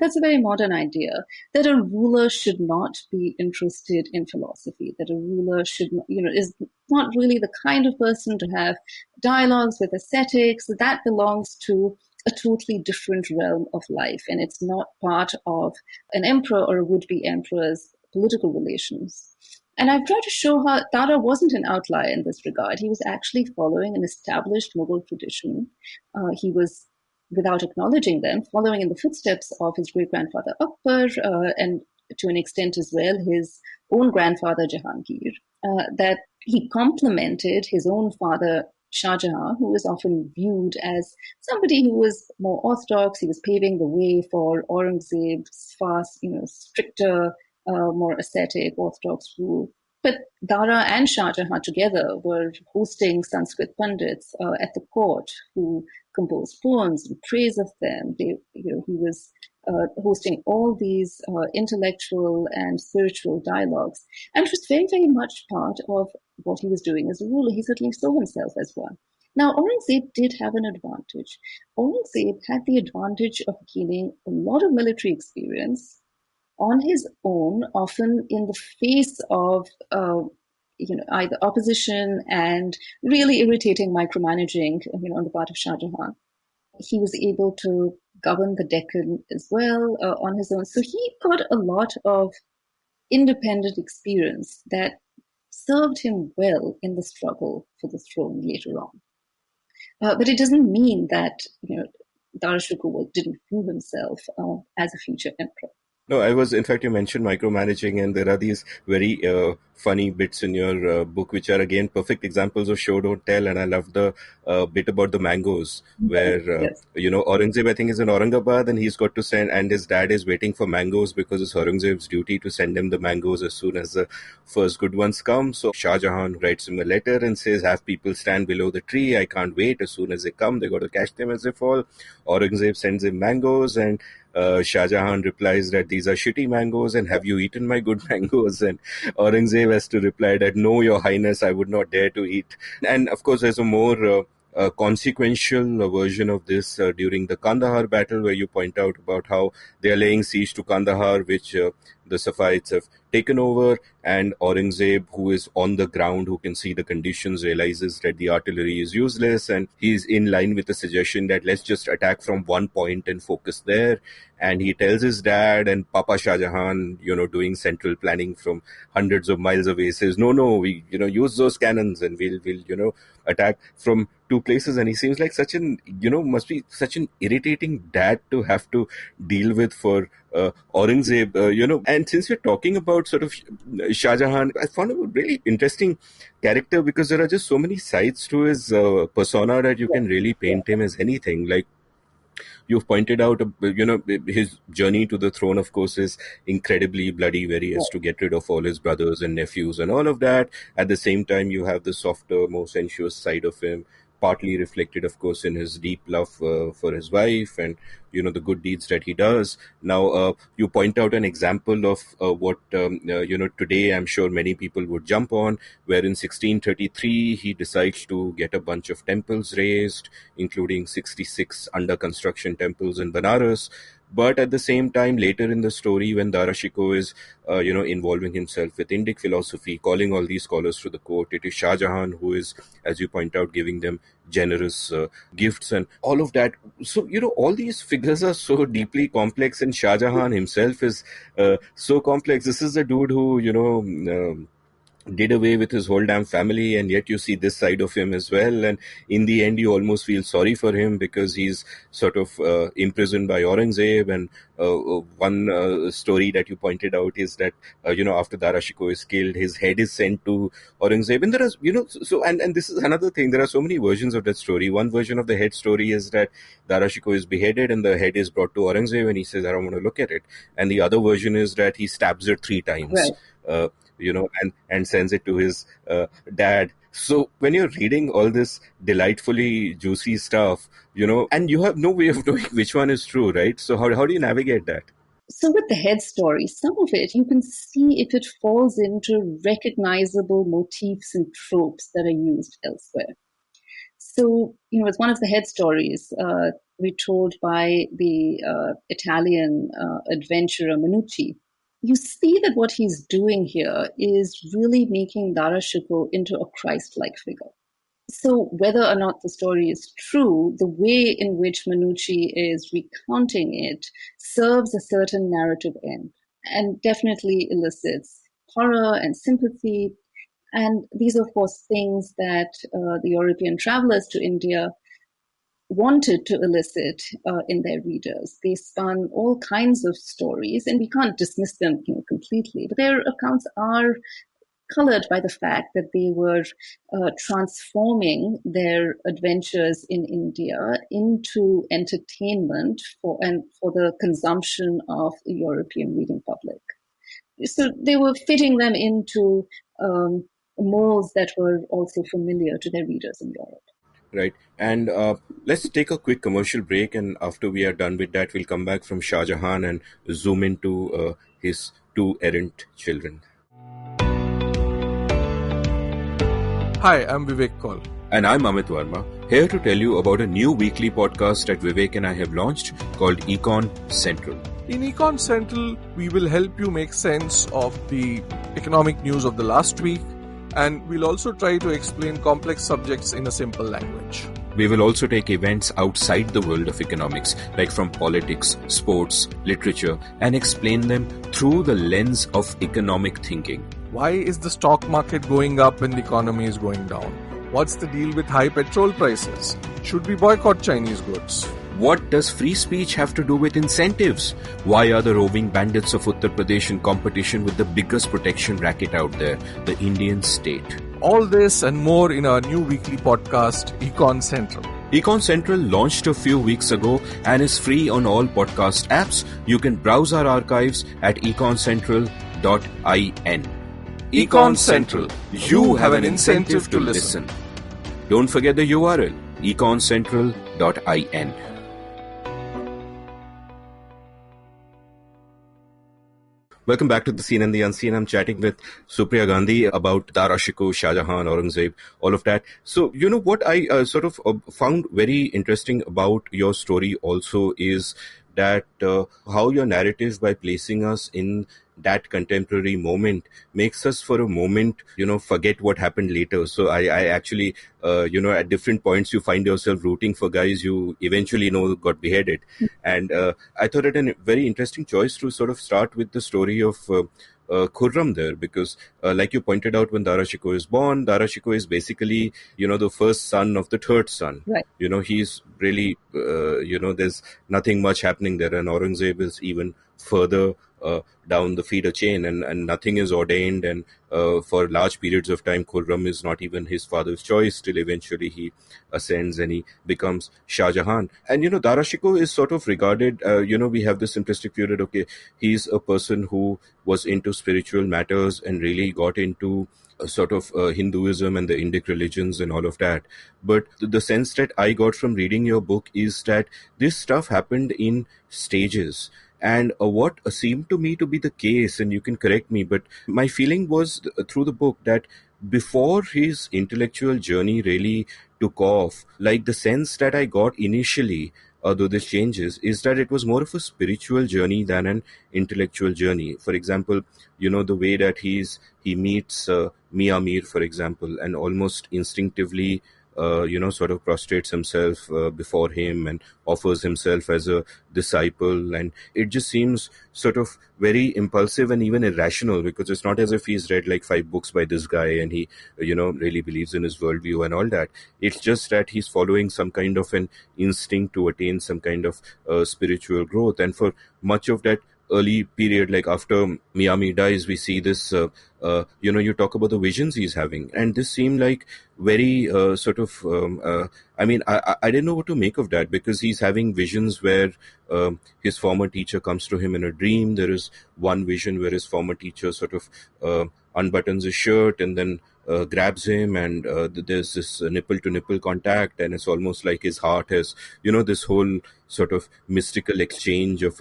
S3: that's a very modern idea, that a ruler should not be interested in philosophy, that a ruler should, is not really the kind of person to have dialogues with ascetics. That belongs to a totally different realm of life, and it's not part of an emperor or a would-be emperor's political relations. And I've tried to show how Dara wasn't an outlier in this regard. He was actually following an established Mughal tradition. He was, without acknowledging them, following in the footsteps of his great-grandfather Akbar, and to an extent as well his own grandfather Jahangir, that he complemented his own father Shah Jahan, who was often viewed as somebody who was more orthodox. He was paving the way for Aurangzeb's fast, stricter, more ascetic, orthodox rule. But Dara and Shah Jahan together were hosting Sanskrit pundits at the court who composed poems in praise of them. He was hosting all these intellectual and spiritual dialogues, and it was very, very much part of what he was doing as a ruler. He certainly saw himself as one. Now, Aurangzeb did have an advantage. Aurangzeb had the advantage of gaining a lot of military experience on his own, often in the face of either opposition and really irritating micromanaging on the part of Shah Jahan. He was able to govern the Deccan as well on his own. So he got a lot of independent experience that served him well in the struggle for the throne later on. But it doesn't mean that Dara Shukoh didn't view himself as a future emperor.
S1: No, in fact, you mentioned micromanaging, and there are these very funny bits in your book, which are again perfect examples of show, don't tell. And I love the bit about the mangoes, where,
S3: yes.
S1: Aurangzeb, I think, is in Aurangabad, and he's got to send, and his dad is waiting for mangoes because it's Aurangzeb's duty to send him the mangoes as soon as the first good ones come. So Shah Jahan writes him a letter and says, have people stand below the tree. I can't wait. As soon as they come, they got to catch them as they fall. Aurangzeb sends him mangoes, and Shah Jahan replies that these are shitty mangoes, and have you eaten my good mangoes? And Aurangzeb has to reply that no, your highness, I would not dare to eat. And of course, there's a more consequential version of this during the Kandahar battle, where you point out about how they are laying siege to Kandahar, which the Safavids have taken over, and Aurangzeb, who is on the ground, who can see the conditions, realizes that the artillery is useless, and he's in line with the suggestion that let's just attack from one point and focus there. And he tells his dad, and Papa Shah Jahan, doing central planning from hundreds of miles away, says, no, we, use those cannons and we'll attack from two places. And he seems like must be such an irritating dad to have to deal with for Aurangzeb, and since we're talking about sort of Shah Jahan, I found him a really interesting character because there are just so many sides to his persona that you can really paint him as anything. Like, you've pointed out, his journey to the throne, of course, is incredibly bloody, where he has to get rid of all his brothers and nephews and all of that. At the same time, you have the softer, more sensuous side of him, partly reflected, of course, in his deep love for his wife and, the good deeds that he does. Now, you point out an example of what, today I'm sure many people would jump on, where in 1633 he decides to get a bunch of temples raised, including 66 under construction temples in Benares. But at the same time, later in the story, when Dara Shikoh is, involving himself with Indic philosophy, calling all these scholars to the court, it is Shah Jahan who is, as you point out, giving them generous gifts and all of that. So, all these figures are so deeply complex, and Shah Jahan himself is so complex. This is the dude who, did away with his whole damn family, and yet you see this side of him as well. And in the end, you almost feel sorry for him because he's sort of imprisoned by Aurangzeb. And one story that you pointed out is that, after Dara Shikoh is killed, his head is sent to Aurangzeb. And there is, and this is another thing. There are so many versions of that story. One version of the head story is that Dara Shikoh is beheaded and the head is brought to Aurangzeb and he says, I don't want to look at it. And the other version is that he stabs it 3 times. Right. And sends it to his dad. So when you're reading all this delightfully juicy stuff, and you have no way of knowing which one is true, right? So how do you navigate that?
S3: So with the head story, some of it, you can see if it falls into recognizable motifs and tropes that are used elsewhere. So, it's one of the head stories retold by the Italian adventurer Minucci. You see that what he's doing here is really making Dara Shikoh into a Christ-like figure. So whether or not the story is true, the way in which Minucci is recounting it serves a certain narrative end and definitely elicits horror and sympathy. And these are, of course, things that the European travelers to India wanted to elicit in their readers. They spun all kinds of stories, and we can't dismiss them completely, but their accounts are colored by the fact that they were transforming their adventures in India into entertainment for the consumption of the European reading public. So they were fitting them into molds that were also familiar to their readers in Europe.
S1: Right. And let's take a quick commercial break. And after we are done with that, we'll come back from Shah Jahan and zoom into his 2 errant children.
S4: Hi, I'm Vivek Kaul.
S1: And I'm Amit Verma, here to tell you about a new weekly podcast that Vivek and I have launched called Econ Central.
S4: In Econ Central, we will help you make sense of the economic news of the last week, and we'll also try to explain complex subjects in a simple language.
S1: We will also take events outside the world of economics, like from politics, sports, literature, and explain them through the lens of economic thinking.
S4: Why is the stock market going up when the economy is going down? What's the deal with high petrol prices? Should we boycott Chinese goods?
S1: What does free speech have to do with incentives? Why are the roving bandits of Uttar Pradesh in competition with the biggest protection racket out there, the Indian state?
S4: All this and more in our new weekly podcast, Econ Central.
S1: Econ Central launched a few weeks ago and is free on all podcast apps. You can browse our archives at econcentral.in. Econ Central. You have an incentive to listen. Don't forget the URL, econcentral.in. Welcome back to The Seen and the Unseen. I'm chatting with Supriya Gandhi about Dara Shikoh, Shah Jahan, Aurangzeb, all of that. So, what I found very interesting about your story also is that how your narrative, by placing us in that contemporary moment makes us for a moment, forget what happened later. So I actually, at different points you find yourself rooting for guys you eventually know got beheaded. And I thought it a very interesting choice to sort of start with the story of Khurram there, because like you pointed out, when Dara Shikoh is born, Dara Shikoh is basically, the first son of the third son.
S3: Right.
S1: He's really, there's nothing much happening there. And Aurangzeb is even further down the feeder chain, and nothing is ordained. And for large periods of time, Khurram is not even his father's choice, till eventually he ascends and he becomes Shah Jahan. And, Dara Shikoh is sort of regarded, we have this simplistic view that, okay, he's a person who was into spiritual matters and really got into sort of Hinduism and the Indic religions and all of that. But the sense that I got from reading your book is that this stuff happened in stages. And what seemed to me to be the case, and you can correct me, but my feeling was through the book that before his intellectual journey really took off, like the sense that I got initially, though this changes, is that it was more of a spiritual journey than an intellectual journey. For example, the way that he meets Mia Mir, for example, and almost instinctively sort of prostrates himself before him and offers himself as a disciple. And it just seems sort of very impulsive and even irrational, because it's not as if he's read like 5 books by this guy and he, really believes in his worldview and all that. It's just that he's following some kind of an instinct to attain some kind of spiritual growth. And for much of that early period, like after Miami dies, we see this, you talk about the visions he's having. And this seemed like very sort of, I didn't know what to make of that, because he's having visions where his former teacher comes to him in a dream. There is one vision where his former teacher sort of unbuttons his shirt and then grabs him, and there's this nipple to nipple contact, and it's almost like his heart has, this whole sort of mystical exchange of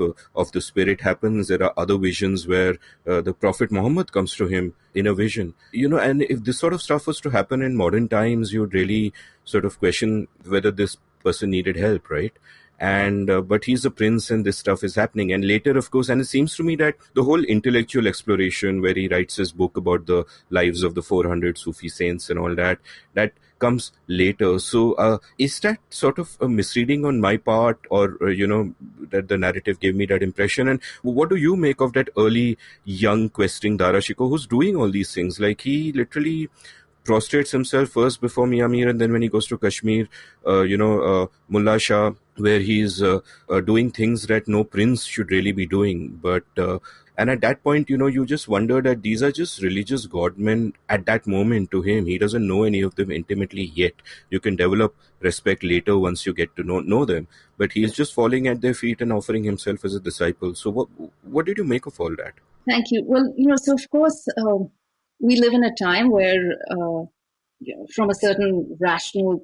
S1: the spirit happens. There are other visions where the Prophet Muhammad comes to him in a vision, and if this sort of stuff was to happen in modern times, you'd really sort of question whether this person needed help, right? And but he's a prince and this stuff is happening. And later, of course, and it seems to me that the whole intellectual exploration where he writes his book about the lives of the 400 Sufi saints and all that, that comes later. So is that sort of a misreading on my part, or that the narrative gave me that impression? And what do you make of that early young questing Dara Shikoh, who's doing all these things? Like, he literally prostrates himself first before Mia Mir, and then when he goes to Kashmir, Mullah Shah, where he's doing things that no prince should really be doing. But and at that point, you just wonder that these are just religious godmen at that moment to him. He doesn't know any of them intimately yet. You can develop respect later once you get to know them. But he's just falling at their feet and offering himself as a disciple. So what did you make of all that?
S3: Thank you. Well, so of course, we live in a time where, from a certain rational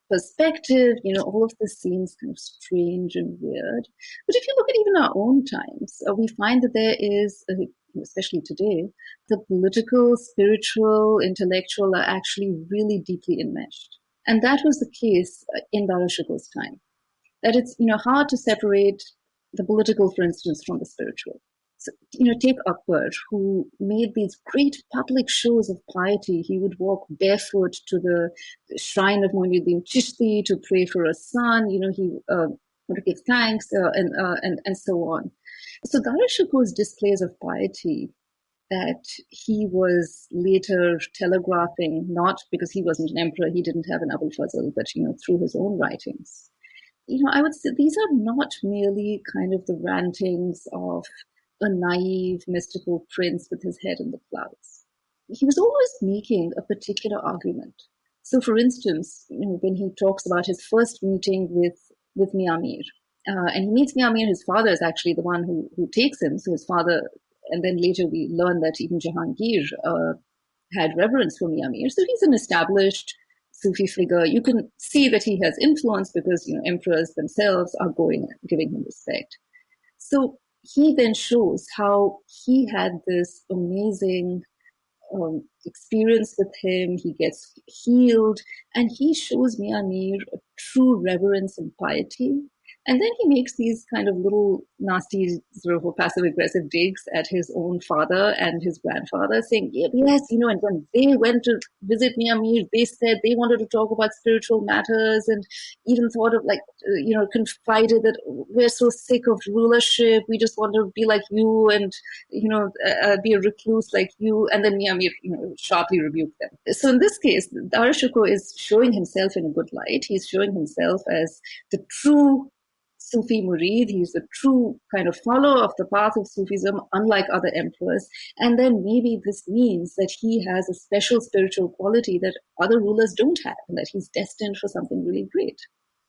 S3: perspective, all of this seems kind of strange and weird. But if you look at even our own times, we find that there is, especially today, the political, spiritual, intellectual are actually really deeply enmeshed. And that was the case in Dara Shikoh's time. That it's, hard to separate the political, for instance, from the spiritual. So, take Akbar, who made these great public shows of piety. He would walk barefoot to the shrine of Muinuddin Chishti to pray for a son. He would give thanks and so on. So Dara Shikoh's displays of piety that he was later telegraphing, not because he wasn't an emperor, he didn't have an Abul Fazl, but through his own writings. I would say these are not merely kind of the rantings of a naive, mystical prince with his head in the clouds. He was always making a particular argument. So, for instance, when he talks about his first meeting with Mia Mir, and he meets Mia Mir, his father is actually the one who takes him. So his father, and then later we learn that even Jahangir had reverence for Mia Mir. So he's an established Sufi figure. You can see that he has influence because emperors themselves are giving him respect. So he then shows how he had this amazing experience with him. He gets healed, and he shows Mia Mir a true reverence and piety. And then he makes these kind of little nasty, sort of passive-aggressive digs at his own father and his grandfather, saying, yes, and when they went to visit Myanmar, they said they wanted to talk about spiritual matters, and even thought of confided that we're so sick of rulership, we just want to be like you and, be a recluse like you. And then Myanmar, sharply rebuked them. So in this case, Dara Shukoh is showing himself in a good light. He's showing himself as the true Sufi murid. He's a true kind of follower of the path of Sufism, unlike other emperors. And then maybe this means that he has a special spiritual quality that other rulers don't have, and that he's destined for something really great.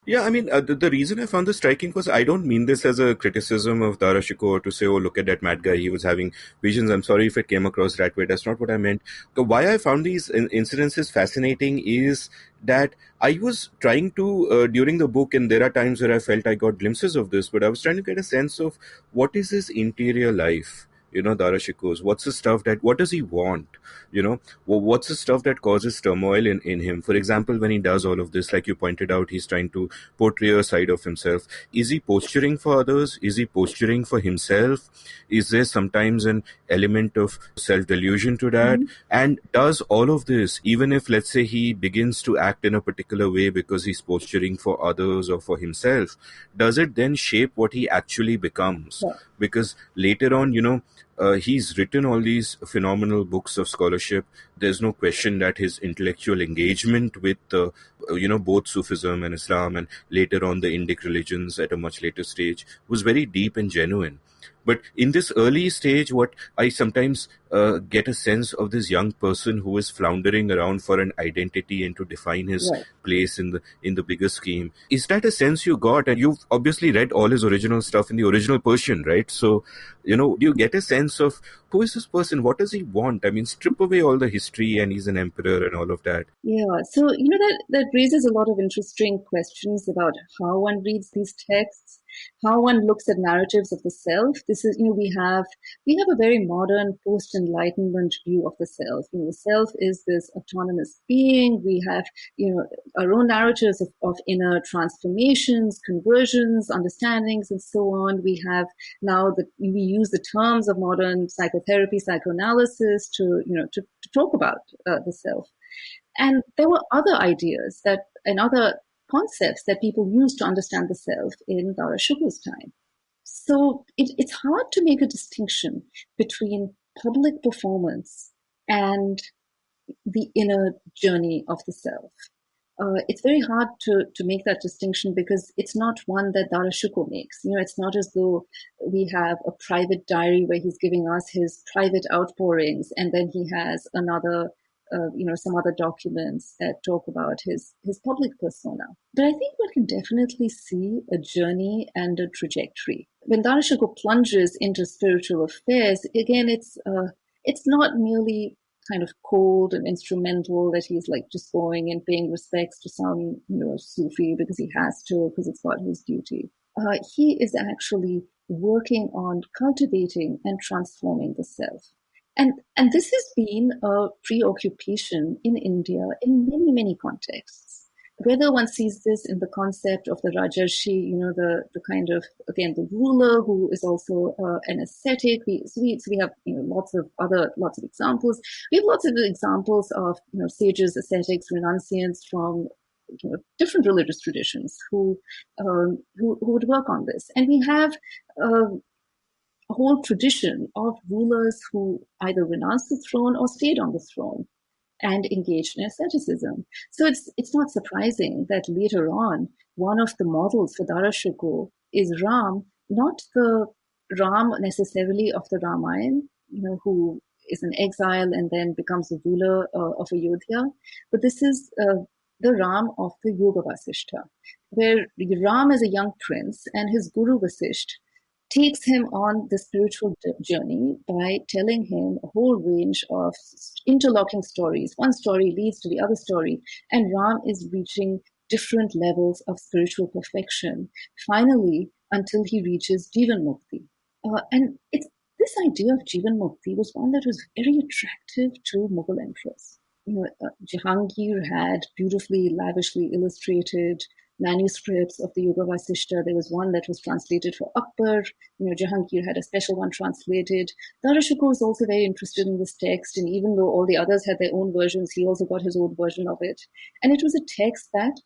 S1: Yeah, I mean, the reason I found this striking was I don't mean this as a criticism of Dara Shikoh to say, oh, look at that mad guy, he was having visions. I'm sorry if it came across that way. That's not what I meant. Why I found these incidences fascinating is that I was trying to, during the book, and there are times where I felt I got glimpses of this, but I was trying to get a sense of what is his interior life. Dara Shikoh's, what's the stuff what does he want? What's the stuff that causes turmoil in him? For example, when he does all of this, like you pointed out, he's trying to portray a side of himself. Is he posturing for others? Is he posturing for himself? Is there sometimes an element of self-delusion to that? Mm-hmm. And does all of this, even if, let's say, he begins to act in a particular way because he's posturing for others or for himself, does it then shape what he actually becomes? Yeah. Because later on, he's written all these phenomenal books of scholarship. There's no question that his intellectual engagement with, both Sufism and Islam, and later on the Indic religions at a much later stage, was very deep and genuine. But in this early stage, what I sometimes get a sense of this young person who is floundering around for an identity and to define his place in the bigger scheme. Is that a sense you got? And you've obviously read all his original stuff in the original Persian, right? So, do you get a sense of who is this person? What does he want? I mean, strip away all the history and he's an emperor and all of that.
S3: Yeah. So, that raises a lot of interesting questions about how one reads these texts, how one looks at narratives of the self. This is, we have a very modern post-enlightenment view of the self. The self is this autonomous being. We have, our own narratives of inner transformations, conversions, understandings, and so on. We have now we use the terms of modern psychotherapy, psychoanalysis to talk about the self. And there were other ideas and other concepts that people used to understand the self in Dara Shukoh's time. So it's hard to make a distinction between public performance and the inner journey of the self. It's very hard to make that distinction because it's not one that Dara Shukoh makes. It's not as though we have a private diary where he's giving us his private outpourings and then he has another some other documents that talk about his public persona. But I think one can definitely see a journey and a trajectory. When Dara Shukoh plunges into spiritual affairs, again, it's not merely kind of cold and instrumental that he's like just going and paying respects to some Sufi because he has to, because it's not his duty. He is actually working on cultivating and transforming the self. And this has been a preoccupation in India in many, many contexts. Whether one sees this in the concept of the Rajarshi, the kind of, again, the ruler who is also an ascetic. We have lots of examples. We have lots of examples of sages, ascetics, renunciants from different religious traditions who would work on this. And we have a whole tradition of rulers who either renounced the throne or stayed on the throne and engaged in asceticism. So it's not surprising that later on, one of the models for Dara Shukoh is Ram, not the Ram necessarily of the Ramayana, who is an exile and then becomes the ruler of Ayodhya, but this is the Ram of the Yoga Vasishtha, where Ram is a young prince and his guru Vasishtha takes him on the spiritual journey by telling him a whole range of interlocking stories. One story leads to the other story, and Ram is reaching different levels of spiritual perfection, finally, until he reaches Jivan Mukti. And this idea of Jivan Mukti was one that was very attractive to Mughal emperors. Jahangir had beautifully, lavishly illustrated manuscripts of the Yoga Vasishta. There was one that was translated for Akbar. Jahangir had a special one translated. Dara Shukoh was also very interested in this text, and even though all the others had their own versions, he also got his own version of it. And it was a text that,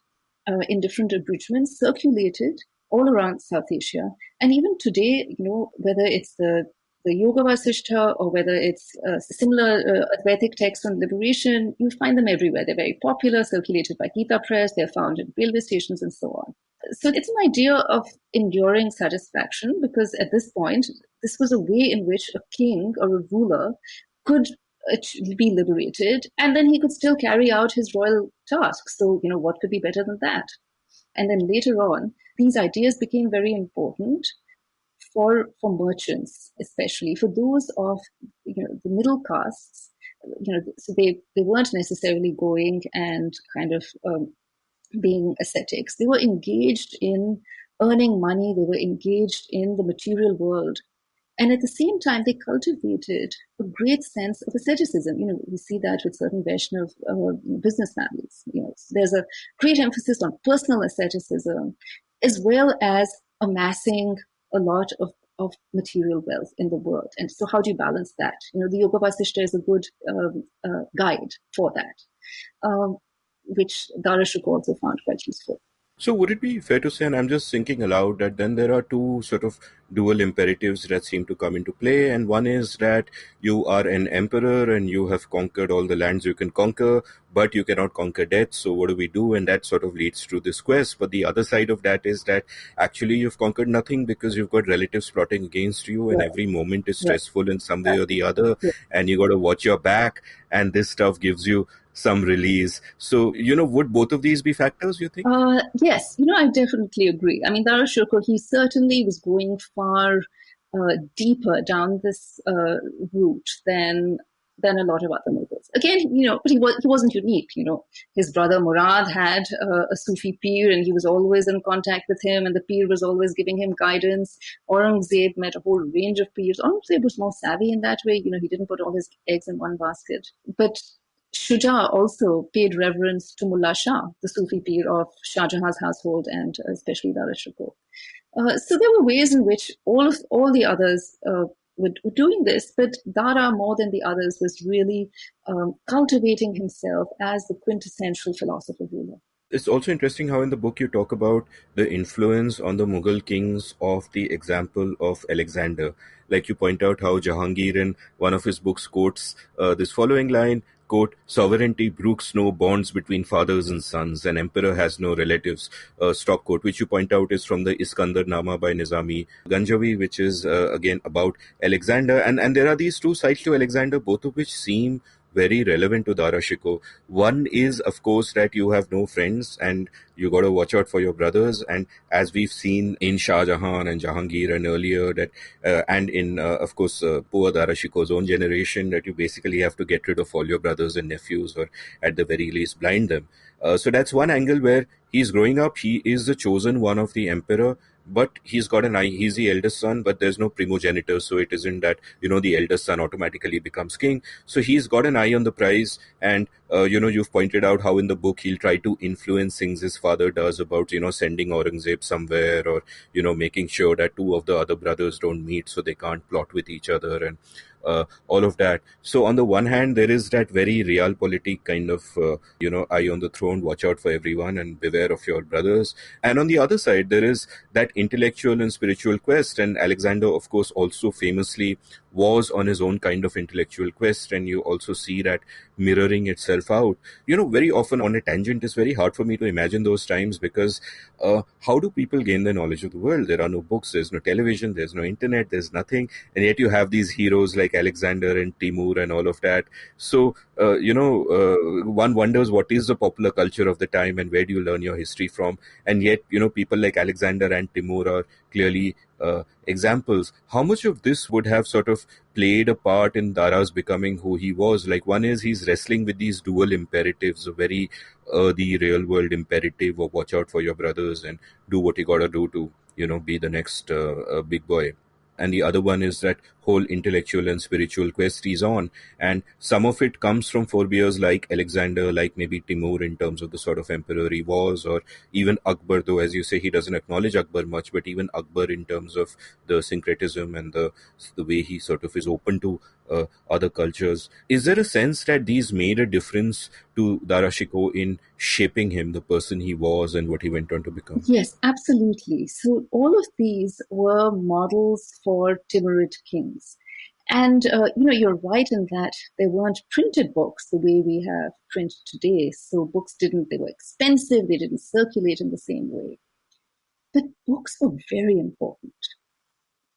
S3: in different abridgments, circulated all around South Asia. And even today, whether it's the Yoga Vasishtha or whether it's similar Advaitic texts on liberation, you find them everywhere. They're very popular, circulated by Gita Press, they're found in railway stations and so on. So it's an idea of enduring satisfaction, because at this point, this was a way in which a king or a ruler could be liberated, and then he could still carry out his royal tasks. So, what could be better than that? And then later on, these ideas became very important for merchants, especially for those of the middle castes. So they weren't necessarily going and kind of being ascetics. They were engaged in earning money. They were engaged in the material world. And at the same time, they cultivated a great sense of asceticism. We see that with certain Vaishnav business families. There's a great emphasis on personal asceticism, as well as amassing a lot of material wealth in the world. And so how do you balance that? The Yoga Vasishta is a good guide for that, which Dara Shukoh also found quite useful.
S1: So would it be fair to say, and I'm just thinking aloud, that then there are two sort of dual imperatives that seem to come into play, and one is that you are an emperor and you have conquered all the lands you can conquer, but you cannot conquer death, so what do we do? And that sort of leads to this quest. But the other side of that is that actually you've conquered nothing because you've got relatives plotting against you, and every moment is stressful in some way or the other, and you got to watch your back, and this stuff gives you some release. So, would both of these be factors, you think?
S3: Yes, I definitely agree. I mean, Dara Shukoh, he certainly was going far deeper down this route than a lot of other nobles. Again, but he wasn't unique. His brother Murad had a Sufi peer, and he was always in contact with him, and the peer was always giving him guidance. Aurangzeb met a whole range of peers. Aurangzeb was more savvy in that way. He didn't put all his eggs in one basket. But Shuja also paid reverence to Mullah Shah, the Sufi peer of Shah Jahan's household, and especially Dara Shukoh. So there were ways in which all the others were doing this, but Dara, more than the others, was really cultivating himself as the quintessential philosopher ruler.
S1: It's also interesting how in the book you talk about the influence on the Mughal kings of the example of Alexander. Like you point out how Jahangir in one of his books quotes this following line, quote, "Sovereignty brooks no bonds between fathers and sons. An emperor has no relatives," stop quote, which you point out is from the Iskandar Nama by Nizami Ganjavi, which is again about Alexander. And there are these two sides to Alexander, both of which seem very relevant to Dara Shukoh. One is, of course, that you have no friends and you got to watch out for your brothers. And as we've seen in Shah Jahan and Jahangir and earlier, that and in, of course, poor Dara Shukoh's own generation, that you basically have to get rid of all your brothers and nephews, or at the very least blind them. So that's one angle where he's growing up. He is the chosen one of the emperor, but he's got an eye. He's the eldest son, but there's no primogenitor. So it isn't that, the eldest son automatically becomes king. So he's got an eye on the prize. And, you've pointed out how in the book he'll try to influence things his father does about, sending Aurangzeb somewhere, or, making sure that two of the other brothers don't meet so they can't plot with each other, and all of that. So on the one hand, there is that very realpolitik kind of, eye on the throne, watch out for everyone and beware of your brothers. And on the other side, there is that intellectual and spiritual quest. And Alexander, of course, also famously was on his own kind of intellectual quest. And you also see that mirroring itself out. Very often on a tangent, it's very hard for me to imagine those times, because how do people gain the knowledge of the world? There are no books, there's no television, there's no internet, there's nothing. And yet you have these heroes like Alexander and Timur and all of that. So, one wonders what is the popular culture of the time and where do you learn your history from? And yet, people like Alexander and Timur are clearly examples. How much of this would have sort of played a part in Dara's becoming who he was? Like, one is he's wrestling with these dual imperatives, a very the real world imperative of watch out for your brothers and do what you gotta do to, be the next big boy. And the other one is that whole intellectual and spiritual quest he's on. And some of it comes from forebears like Alexander, like maybe Timur in terms of the sort of emperor he was, or even Akbar, though as you say he doesn't acknowledge Akbar much, but even Akbar in terms of the syncretism and the way he sort of is open to other cultures. Is there a sense that these made a difference to Dara Shikoh in shaping him, the person he was, and what he went on to become?
S3: Yes, absolutely. So all of these were models for Timurid kings. And, you're right in that there weren't printed books the way we have print today. So they were expensive, they didn't circulate in the same way. But books were very important.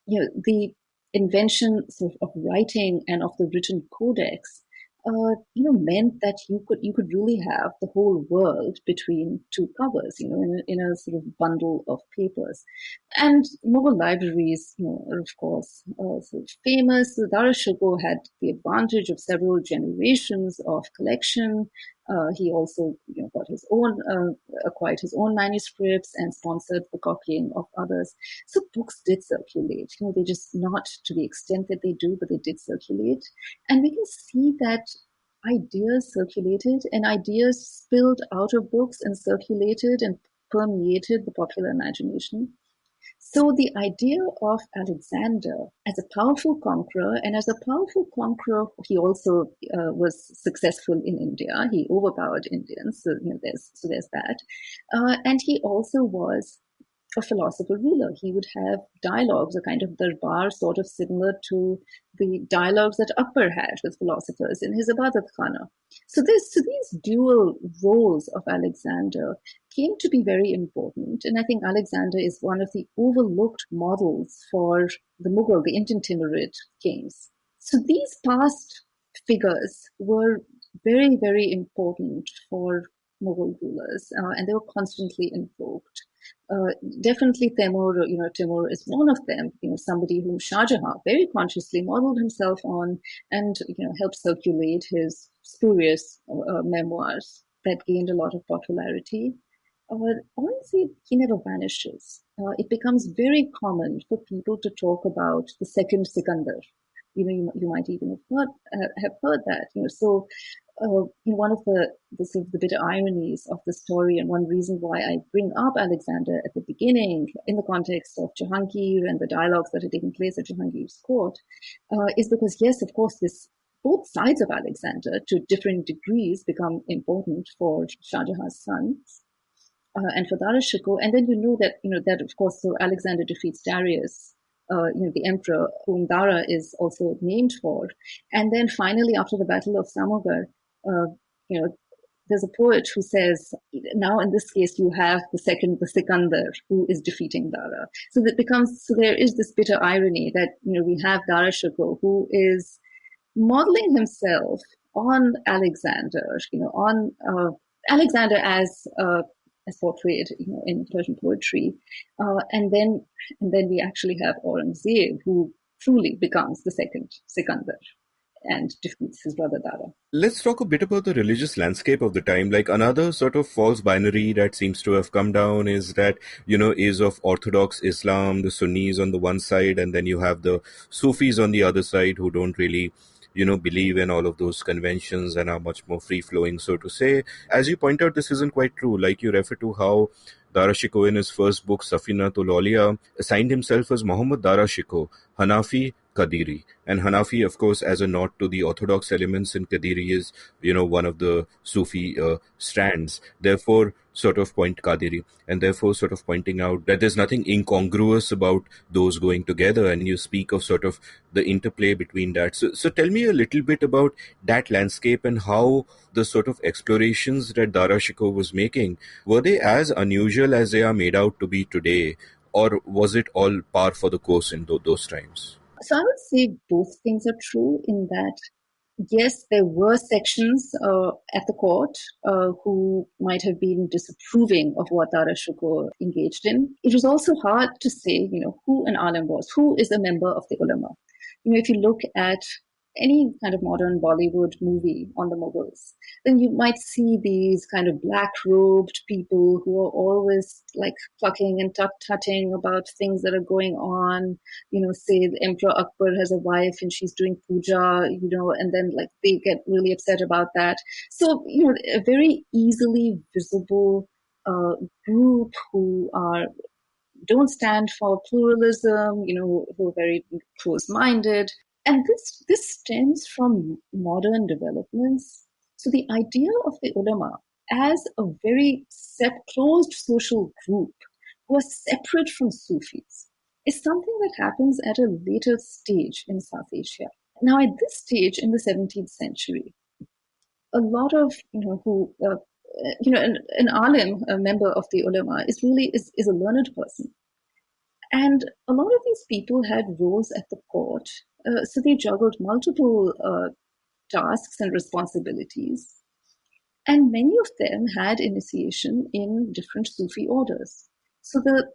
S3: The invention sort of writing and of the written codex, meant that you could really have the whole world between two covers, in a sort of bundle of papers. And Mughal libraries, are of course sort of famous. So Dara Shikoh had the advantage of several generations of collection. He also, acquired his own manuscripts and sponsored the copying of others. So books did circulate. They just not to the extent that they do, but they did circulate. And we can see that ideas circulated and ideas spilled out of books and circulated and permeated the popular imagination. So the idea of Alexander as a powerful conqueror, and as a powerful conqueror, he also was successful in India. He overpowered Indians, so there's that. And he also was a philosopher ruler. He would have dialogues, a kind of darbar, sort of similar to the dialogues that Akbar had with philosophers in his Ibadat Khana. So these dual roles of Alexander came to be very important. And I think Alexander is one of the overlooked models for the Indian Timurid kings. So these past figures were very, very important for Mughal rulers, and they were constantly invoked. Definitely Timur is one of them, somebody whom Shah Jahan very consciously modeled himself on and, helped circulate his spurious memoirs that gained a lot of popularity. Honestly, he never vanishes. It becomes very common for people to talk about the second Sikandar. You might even have heard that. So one of the sort of the bitter ironies of the story, and one reason why I bring up Alexander at the beginning in the context of Jahangir and the dialogues that had taken place at Jahangir's court, is because, yes, of course, both sides of Alexander to different degrees become important for Shah Jahan's sons. And for Dara Shikoh, and then that of course, so Alexander defeats Darius, the emperor whom Dara is also named for, and then finally after the Battle of Samogar, there's a poet who says, now in this case you have the Sikandar who is defeating Dara. So there is this bitter irony that we have Dara Shikoh who is modeling himself on Alexander, on Alexander as portrayed, in Persian poetry, and then we actually have Aurangzeb, who truly becomes the second Sikandar and defeats his brother Dara.
S1: Let's talk a bit about the religious landscape of the time. Like another sort of false binary that seems to have come down is that, is of Orthodox Islam, the Sunnis on the one side, and then you have the Sufis on the other side who don't really believe in all of those conventions and are much more free-flowing, so to say. As you point out, this isn't quite true. Like you refer to how Dara Shikoh in his first book, Safinatul Awliya, assigned himself as Muhammad Dara Shikoh, Hanafi Qadiri. And Hanafi, of course, as a nod to the orthodox elements in Qadiri is, one of the Sufi strands. Therefore, sort of Qadiri, and therefore sort of pointing out that there's nothing incongruous about those going together. And you speak of sort of the interplay between that. So tell me a little bit about that landscape and how the sort of explorations that Dara Shikoh was making, were they as unusual as they are made out to be today? Or was it all par for the course in those times?
S3: So I would say both things are true in that, yes, there were sections at the court who might have been disapproving of what Dara Shikoh engaged in. It was also hard to say, who an alim was, who is a member of the ulama. If you look at any kind of modern Bollywood movie on the Mughals, then you might see these kind of black-robed people who are always like clucking and tut-tutting about things that are going on. Say the Emperor Akbar has a wife and she's doing puja, and then like they get really upset about that. So, a very easily visible group who don't stand for pluralism, who are very close-minded. And this stems from modern developments. So the idea of the ulama as a very closed social group who are separate from Sufis is something that happens at a later stage in South Asia. Now, at this stage in the 17th century, a lot of, an alim, a member of the ulama, is a learned person. And a lot of these people had roles at the court, so they juggled multiple tasks and responsibilities. And many of them had initiation in different Sufi orders. So the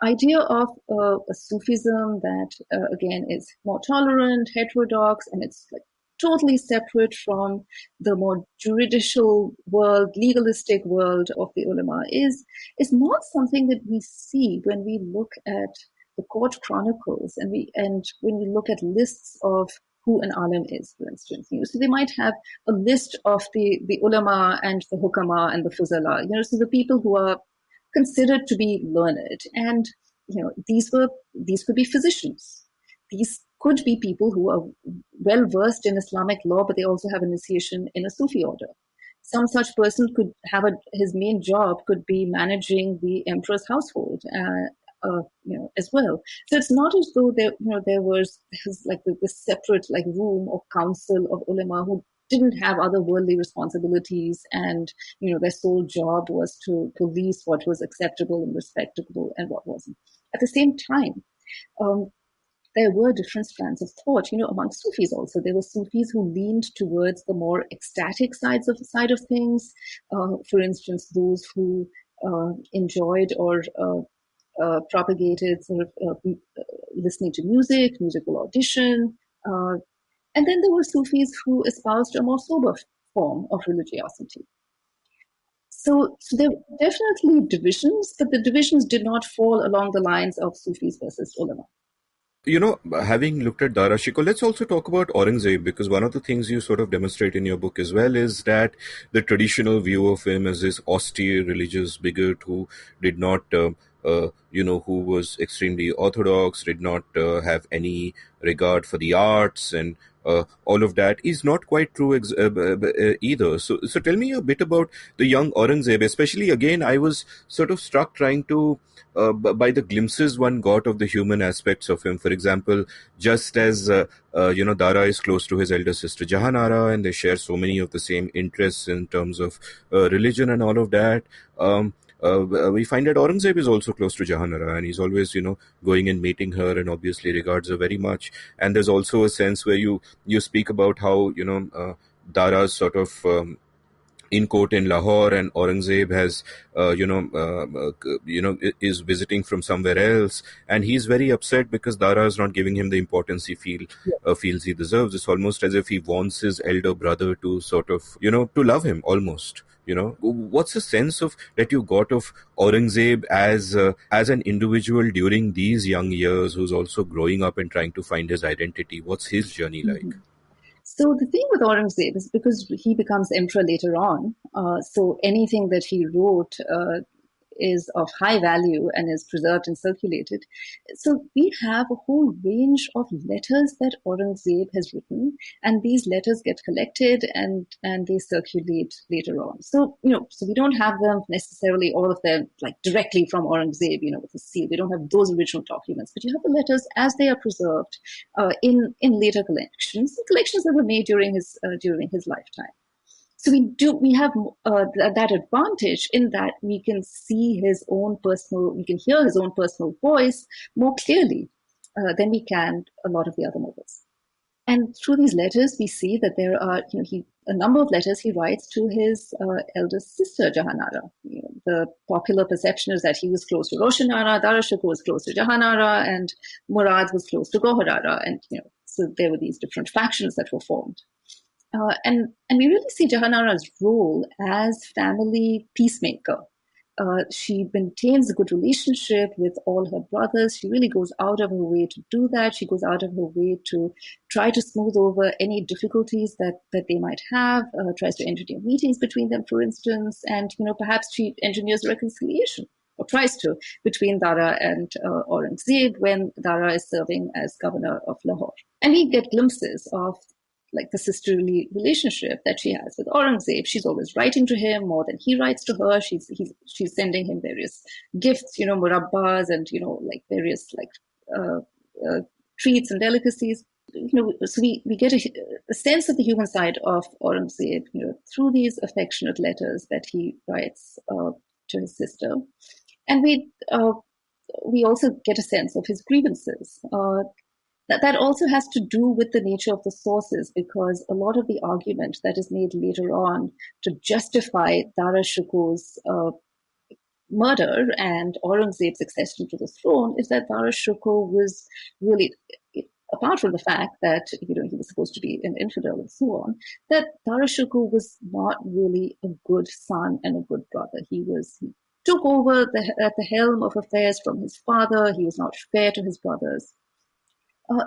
S3: idea of a Sufism that, again, is more tolerant, heterodox, and it's like totally separate from the more juridical world, legalistic world of the ulama is not something that we see when we look at the court chronicles and when we look at lists of who an alim is, for instance. So they might have a list of the ulama and the hukama and the fuzala, so the people who are considered to be learned. And, these could be physicians. These could be people who are well versed in Islamic law, but they also have initiation in a Sufi order. Some such person could have his main job could be managing the emperor's household, as well. So it's not as though there was like this separate like room or council of ulama who didn't have other worldly responsibilities, and their sole job was to police what was acceptable and respectable and what wasn't. At the same time, there were different strands of thought, among Sufis also. There were Sufis who leaned towards the more ecstatic side of things. For instance, those who enjoyed or propagated sort of listening to musical audition. And then there were Sufis who espoused a more sober form of religiosity. So there were definitely divisions, but the divisions did not fall along the lines of Sufis versus ulama.
S1: Having looked at Dara, Shukoh, let's also talk about Aurangzeb, because one of the things you sort of demonstrate in your book as well is that the traditional view of him as this austere religious bigot who did not, who was extremely orthodox, did not have any regard for the arts and all of that is not quite true either. So tell me a bit about the young Aurangzeb, especially again, I was sort of struck trying to by the glimpses one got of the human aspects of him. For example, just as Dara is close to his elder sister Jahanara, and they share so many of the same interests in terms of religion and all of that. We find that Aurangzeb is also close to Jahanara, and he's always, going and meeting her, and obviously regards her very much. And there's also a sense where you speak about how Dara's sort of in court in Lahore, and Aurangzeb has, is visiting from somewhere else, and he's very upset because Dara is not giving him the importance he feels he deserves. It's almost as if he wants his elder brother to sort of, to love him almost. What's the sense of that you got of Aurangzeb as an individual during these young years, who's also growing up and trying to find his identity? What's his journey like?
S3: Mm-hmm. So the thing with Aurangzeb is because he becomes emperor later on, so anything that he wrote is of high value and is preserved and circulated. So we have a whole range of letters that Aurangzeb has written, and these letters get collected and they circulate later on. So, so we don't have them necessarily, all of them, like directly from Aurangzeb, with a seal. We don't have those original documents, but you have the letters as they are preserved in later collections that were made during his lifetime. So we have that advantage in that we can see we can hear his own personal voice more clearly than we can a lot of the other Mughals. And through these letters, we see that there are, a number of letters he writes to his eldest sister, Jahanara. The popular perception is that he was close to Roshanara, Dara Shukoh was close to Jahanara, and Murad was close to Goharara. And, So there were these different factions that were formed. And we really see Jahanara's role as family peacemaker. She maintains a good relationship with all her brothers. She really goes out of her way to do that. She goes out of her way to try to smooth over any difficulties that they might have, tries to engineer meetings between them, for instance, and perhaps she engineers reconciliation, or tries to, between Dara and Aurangzeb when Dara is serving as governor of Lahore. And we get glimpses of like the sisterly relationship that she has with Aurangzeb. She's always writing to him more than he writes to her. She's sending him various gifts, murabbas and like various treats and delicacies. So we get a sense of the human side of Aurangzeb, through these affectionate letters that he writes to his sister, and we also get a sense of his grievances. That also has to do with the nature of the sources, because a lot of the argument that is made later on to justify Dara Shukoh's murder and Aurangzeb's accession to the throne is that Dara Shukoh was really, apart from the fact that he was supposed to be an infidel and so on, that Dara Shukoh was not really a good son and a good brother. He took over at the helm of affairs from his father. He was not fair to his brothers.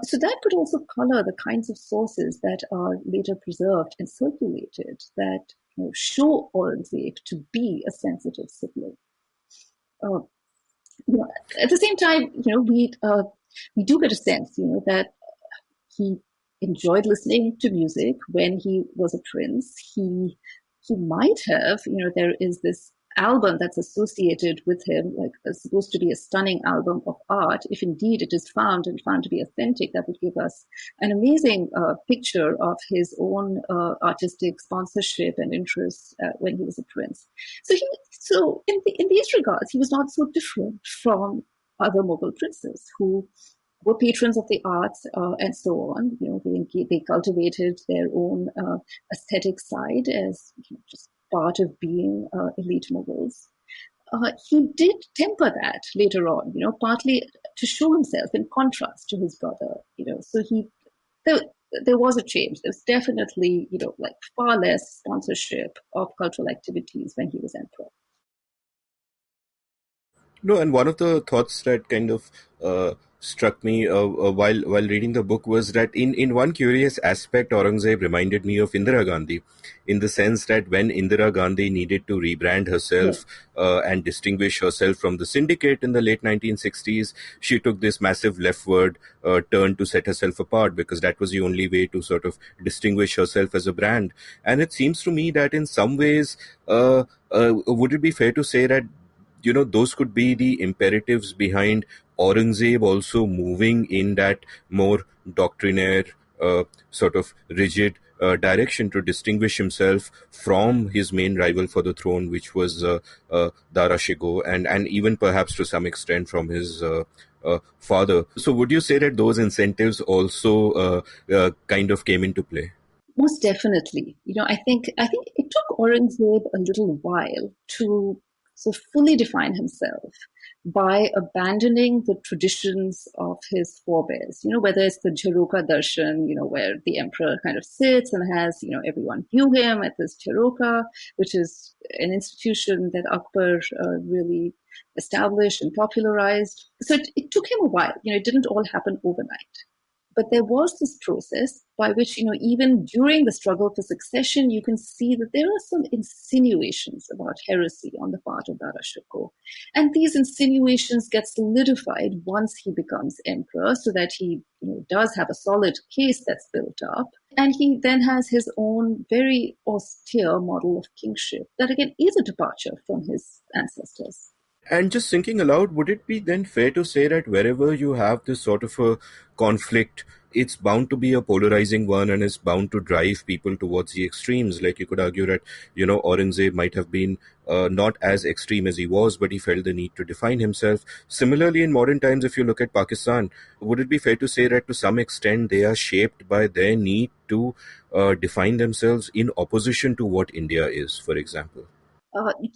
S3: So that could also color the kinds of sources that are later preserved and circulated that show Aurangzeb to be a sensitive sibling. At the same time, we do get a sense, that he enjoyed listening to music when he was a prince. He might have, there is this album that's associated with him, like supposed to be a stunning album of art. If indeed it is found to be authentic, that would give us an amazing picture of his own artistic sponsorship and interests when he was a prince. So in these regards, he was not so different from other Mughal princes who were patrons of the arts and so on. They cultivated their own aesthetic side as just part of being elite Mughals. He did temper that later on, partly to show himself in contrast to his brother, so there was a change. There's definitely, like far less sponsorship of cultural activities when he was emperor.
S1: No, and one of the thoughts that kind of struck me while reading the book was that in one curious aspect, Aurangzeb reminded me of Indira Gandhi, in the sense that when Indira Gandhi needed to rebrand herself and distinguish herself from the syndicate in the late 1960s, she took this massive leftward turn to set herself apart, because that was the only way to sort of distinguish herself as a brand. And it seems to me that in some ways, would it be fair to say that those could be the imperatives behind Aurangzeb also moving in that more doctrinaire, sort of rigid direction to distinguish himself from his main rival for the throne, which was Dara Shikoh, and even perhaps to some extent from his father. So would you say that those incentives also kind of came into play?
S3: Most definitely. I think it took Aurangzeb a little while to fully define himself by abandoning the traditions of his forebears, whether it's the Jharoka Darshan, where the emperor kind of sits and has, everyone view him at this Jharoka, which is an institution that Akbar really established and popularized. So it took him a while. It didn't all happen overnight. But there was this process by which, even during the struggle for succession, you can see that there are some insinuations about heresy on the part of Dara Shikoh. And these insinuations get solidified once he becomes emperor, so that he does have a solid case that's built up. And he then has his own very austere model of kingship that, again, is a departure from his ancestors.
S1: And just thinking aloud, would it be then fair to say that wherever you have this sort of a conflict, it's bound to be a polarizing one and is bound to drive people towards the extremes? Like you could argue that, Aurangzeb might have been not as extreme as he was, but he felt the need to define himself. Similarly, in modern times, if you look at Pakistan, would it be fair to say that to some extent they are shaped by their need to define themselves in opposition to what India is, for example?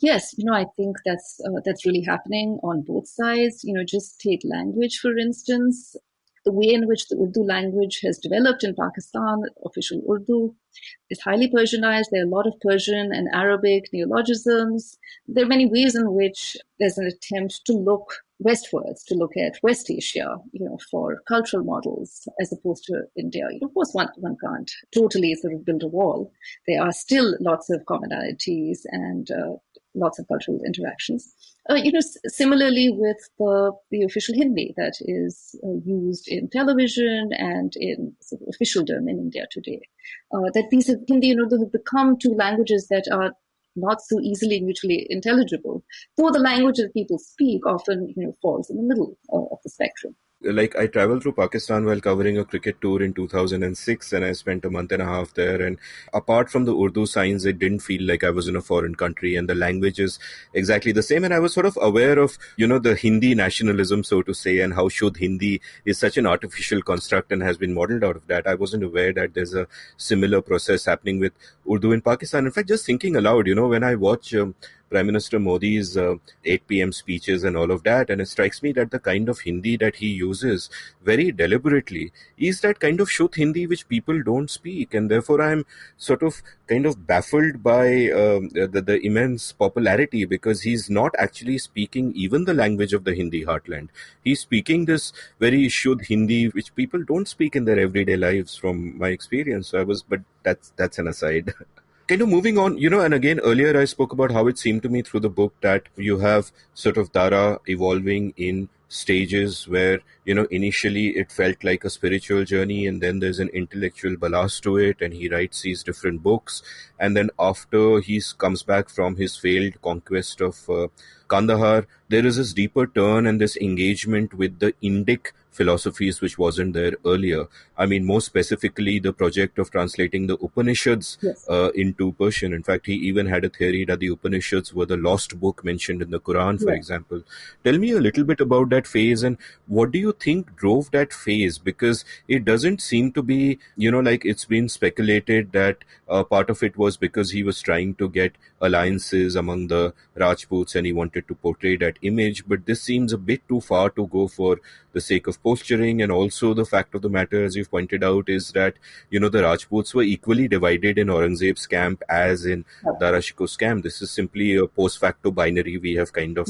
S3: Yes, I think that's really happening on both sides. Just take language, for instance. The way in which the Urdu language has developed in Pakistan, official Urdu, is highly Persianized. There are a lot of Persian and Arabic neologisms. There are many ways in which there's an attempt to look westwards, to look at West Asia, for cultural models as opposed to India. Of course, one can't totally sort of build a wall. There are still lots of commonalities and lots of cultural interactions. Similarly with the official Hindi that is used in television and in sort of officialdom in India today. That these have, Hindi and Urdu have become two languages that are not so easily mutually intelligible, though the language that people speak often falls in the middle of the spectrum.
S1: Like, I traveled through Pakistan while covering a cricket tour in 2006, and I spent a month and a half there. And apart from the Urdu signs, it didn't feel like I was in a foreign country, and the language is exactly the same. And I was sort of aware of, the Hindi nationalism, so to say, and how Shuddh Hindi is such an artificial construct and has been modeled out of that. I wasn't aware that there's a similar process happening with Urdu in Pakistan. In fact, just thinking aloud, when I watch Prime Minister Modi's 8 p.m. speeches and all of that, and it strikes me that the kind of Hindi that he uses very deliberately is that kind of Shuddh Hindi which people don't speak, and therefore I'm sort of kind of baffled by the immense popularity, because he's not actually speaking even the language of the Hindi heartland. He's speaking this very Shuddh Hindi which people don't speak in their everyday lives, from my experience. But that's an aside. Kind of moving on, and again, earlier I spoke about how it seemed to me through the book that you have sort of Dara evolving in stages where, initially it felt like a spiritual journey, and then there's an intellectual ballast to it, and he writes these different books. And then after he comes back from his failed conquest of Kandahar, there is this deeper turn and this engagement with the Indic philosophies which wasn't there earlier. I mean, more specifically, the project of translating the Upanishads into Persian. In fact, he even had a theory that the Upanishads were the lost book mentioned in the Quran, for example. Tell me a little bit about that phase, and what do you think drove that phase? Because it doesn't seem to be, like it's been speculated that part of it was because he was trying to get alliances among the Rajputs and he wanted to portray that image. But this seems a bit too far to go for the sake of posturing. And also the fact of the matter, as you've pointed out, is that, the Rajputs were equally divided in Aurangzeb's camp as in Dara Shikoh's camp. This is simply a post facto binary we have kind of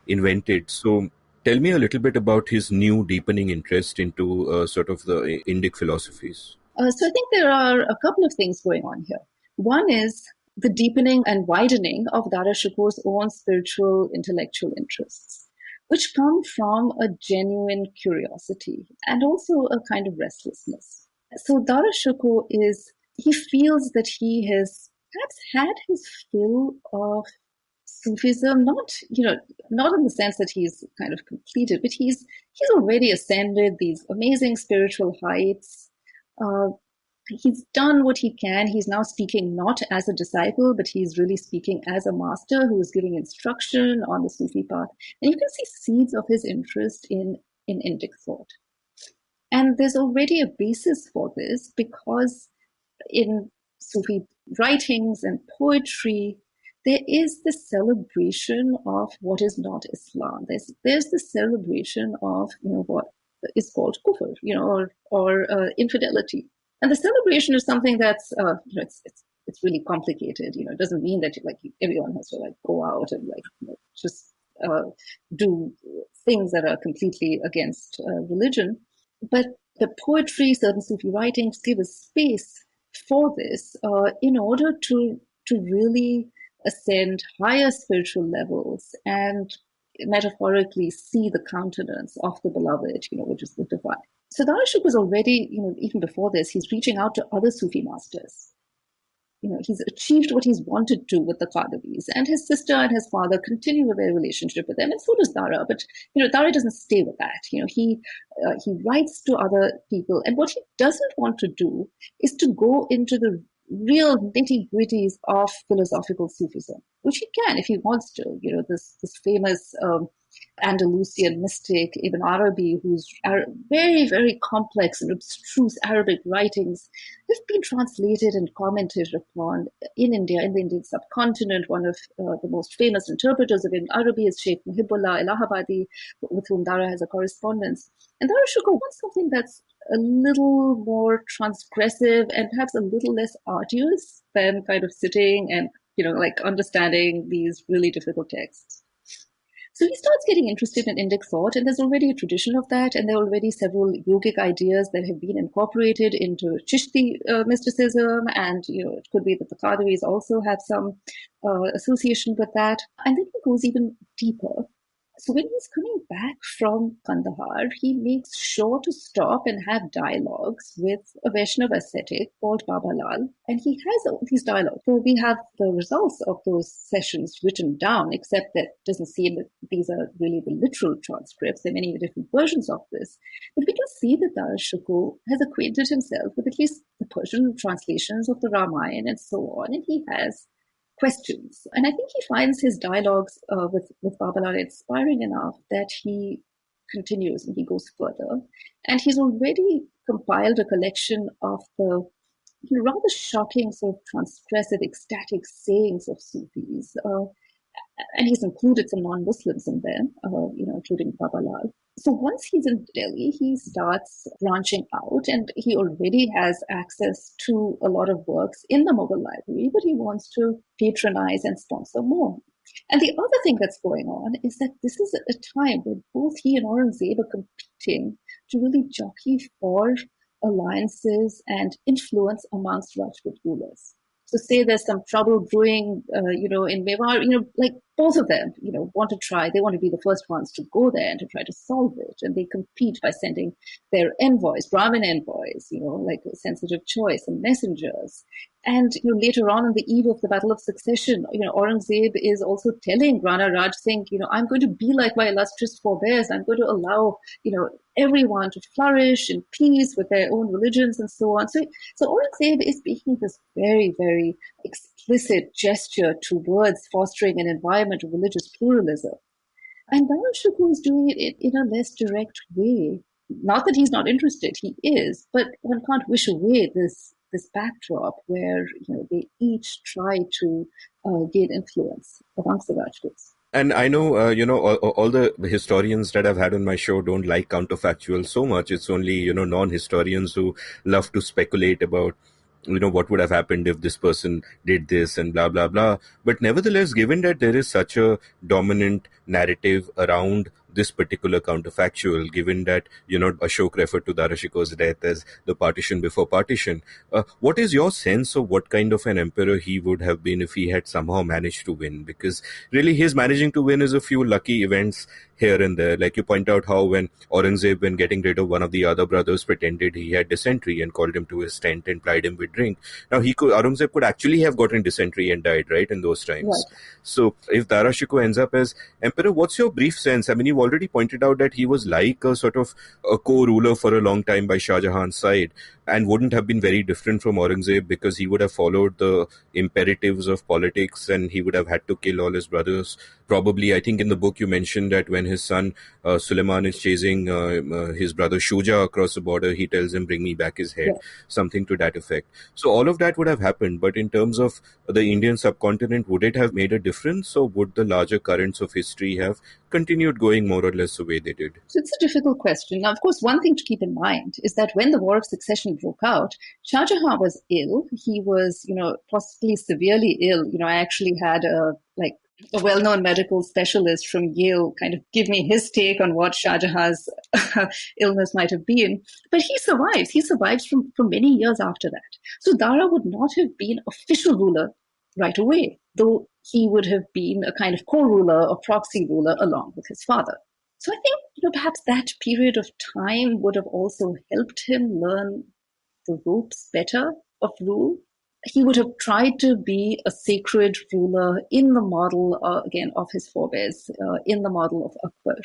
S1: invented. So tell me a little bit about his new deepening interest into sort of the Indic philosophies.
S3: So I think there are a couple of things going on here. One is the deepening and widening of Dara Shikoh's own spiritual intellectual interests, which come from a genuine curiosity and also a kind of restlessness. So Dara Shukoh he feels that he has perhaps had his fill of Sufism, not in the sense that he's kind of completed, but he's already ascended these amazing spiritual heights. He's done what he can. He's now speaking not as a disciple, but he's really speaking as a master who is giving instruction on the Sufi path. And you can see seeds of his interest in Indic thought. And there's already a basis for this, because in Sufi writings and poetry, there is the celebration of what is not Islam. There's the celebration of what is called kufr, or infidelity. And the celebration is something that's it's really complicated. It doesn't mean that everyone has to go out and just do things that are completely against religion. But the poetry, certain Sufi writings give a space for this in order to really ascend higher spiritual levels and metaphorically see the countenance of the beloved, which is the divine. So Dara Shikoh was already, even before this, he's reaching out to other Sufi masters. He's achieved what he's wanted to with the Qadawis, and his sister and his father continue with their relationship with them, and so does Dara. But Dara doesn't stay with that. He writes to other people, and what he doesn't want to do is to go into the real nitty-gritties of philosophical Sufism, which he can if he wants to. This famous Andalusian mystic Ibn Arabi, whose very, very complex and abstruse Arabic writings have been translated and commented upon in India, in the Indian subcontinent. One of the most famous interpreters of Ibn Arabi is Sheikh Muhibbullah Allahabadi, with whom Dara has a correspondence. And Dara Shukoh wants something that's a little more transgressive and perhaps a little less arduous than kind of sitting and, understanding these really difficult texts. So he starts getting interested in Indic thought, and there's already a tradition of that, and there are already several yogic ideas that have been incorporated into Chishti mysticism, and it could be that the Qadiris also have some association with that. And then he goes even deeper. So when he's coming back from Kandahar, he makes sure to stop and have dialogues with a Vaishnava ascetic called Baba Lal. And he has all these dialogues. So we have the results of those sessions written down, except that it doesn't seem that these are really the literal transcripts. There are many different versions of this. But we can see that Dara Shukoh has acquainted himself with at least the Persian translations of the Ramayana and so on. And he has questions. And I think he finds his dialogues with Babalal inspiring enough that he continues and he goes further. And he's already compiled a collection of the rather shocking, sort of transgressive, ecstatic sayings of Sufis. And he's included some non-Muslims in them, including Babalal. So once he's in Delhi, he starts branching out, and he already has access to a lot of works in the Mughal library, but he wants to patronize and sponsor more. And the other thing that's going on is that this is a time where both he and Aurangzeb are competing to really jockey for alliances and influence amongst Rajput rulers. So say there's some trouble brewing, in Mewar, like both of them, want to try, they want to be the first ones to go there and to try to solve it. And they compete by sending their envoys, Brahmin envoys, like sensitive choice and messengers. And, later on in the eve of the Battle of Succession, Aurangzeb is also telling Rana Raj Singh, I'm going to be like my illustrious forebears. I'm going to allow, everyone to flourish in peace with their own religions and so on. So Aurangzeb is making this very, very explicit gesture towards fostering an environment of religious pluralism. And Dara Shukoh is doing it in a less direct way. Not that he's not interested, he is, but one can't wish away this backdrop where they each try to gain influence amongst the Rajputs.
S1: And I know, all the historians that I've had on my show don't like counterfactual so much. It's only, non-historians who love to speculate about, what would have happened if this person did this and blah, blah, blah. But nevertheless, given that there is such a dominant narrative around this particular counterfactual, given that, Ashok referred to Dara Shukoh's death as the partition before partition, what is your sense of what kind of an emperor he would have been if he had somehow managed to win? Because really his managing to win is a few lucky events here and there. Like you point out how when Aurangzeb, when getting rid of one of the other brothers, pretended he had dysentery and called him to his tent and plied him with drink. Now Aurangzeb could actually have gotten dysentery and died, right, in those times. Right. So if Dara Shukoh ends up as emperor, what's your brief sense? I mean, you've already pointed out that he was like a sort of a co-ruler for a long time by Shah Jahan's side, and wouldn't have been very different from Aurangzeb because he would have followed the imperatives of politics and he would have had to kill all his brothers. Probably, I think in the book you mentioned that when his son Suleiman is chasing his brother Shuja across the border, he tells him, bring me back his head, something to that effect. So all of that would have happened. But in terms of the Indian subcontinent, would it have made a difference, or would the larger currents of history have continued going more or less the way they did?
S3: So it's a difficult question. Now, of course, one thing to keep in mind is that when the War of Succession broke out, Shah Jahan was ill. He was, possibly severely ill. I actually had a well-known medical specialist from Yale kind of give me his take on what Shah Jahan's illness might have been. But he survives. He survives for many years after that. So Dara would not have been official ruler right away, though he would have been a kind of co-ruler or proxy ruler along with his father. So I think, perhaps that period of time would have also helped him learn the ropes better of rule. He would have tried to be a sacred ruler in the model, again, of his forebears, in the model of Akbar.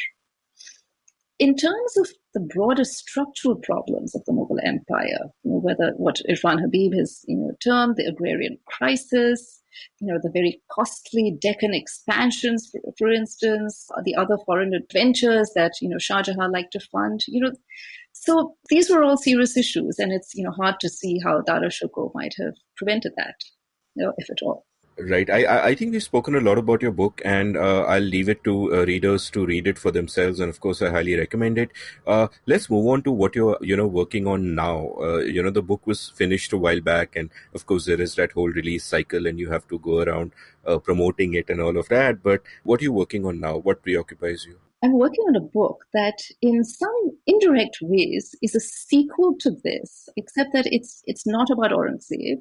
S3: In terms of the broader structural problems of the Mughal Empire, whether what Irfan Habib has termed the agrarian crisis, the very costly Deccan expansions, for instance, the other foreign adventures that, Shah Jahan liked to fund, So these were all serious issues, and it's, hard to see how Dara Shukoh might have prevented that, if at all.
S1: Right. I think we've spoken a lot about your book, and I'll leave it to readers to read it for themselves. And of course, I highly recommend it. Let's move on to what you're, working on now. The book was finished a while back, and of course, there is that whole release cycle, and you have to go around promoting it and all of that. But what are you working on now? What preoccupies you?
S3: I'm working on a book that, in some indirect ways, is a sequel to this, except that it's not about Aurangzeb,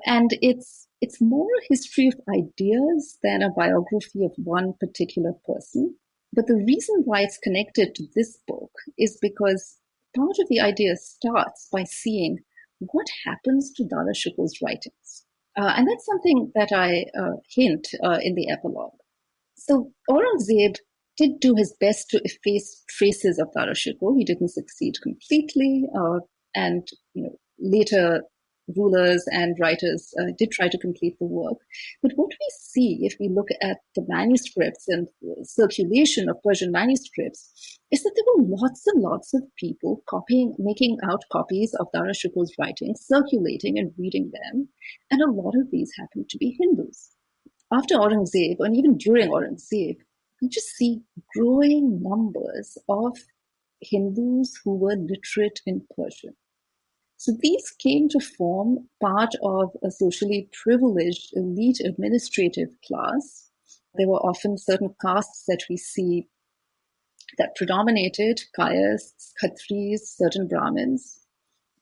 S3: and it's more a history of ideas than a biography of one particular person. But the reason why it's connected to this book is because part of the idea starts by seeing what happens to Dara Shukoh's writings, and that's something that I hint in the epilogue. So Aurangzeb did do his best to efface traces of Dara Shukoh. He didn't succeed completely, and later rulers and writers did try to complete the work. But what we see if we look at the manuscripts and circulation of Persian manuscripts is that there were lots and lots of people making out copies of Dara Shukoh's writings, circulating and reading them, and a lot of these happened to be Hindus. After Aurangzeb, and even during Aurangzeb, we just see growing numbers of Hindus who were literate in Persian. So these came to form part of a socially privileged elite administrative class. There were often certain castes that we see that predominated: Kayas, Khatris, certain Brahmins.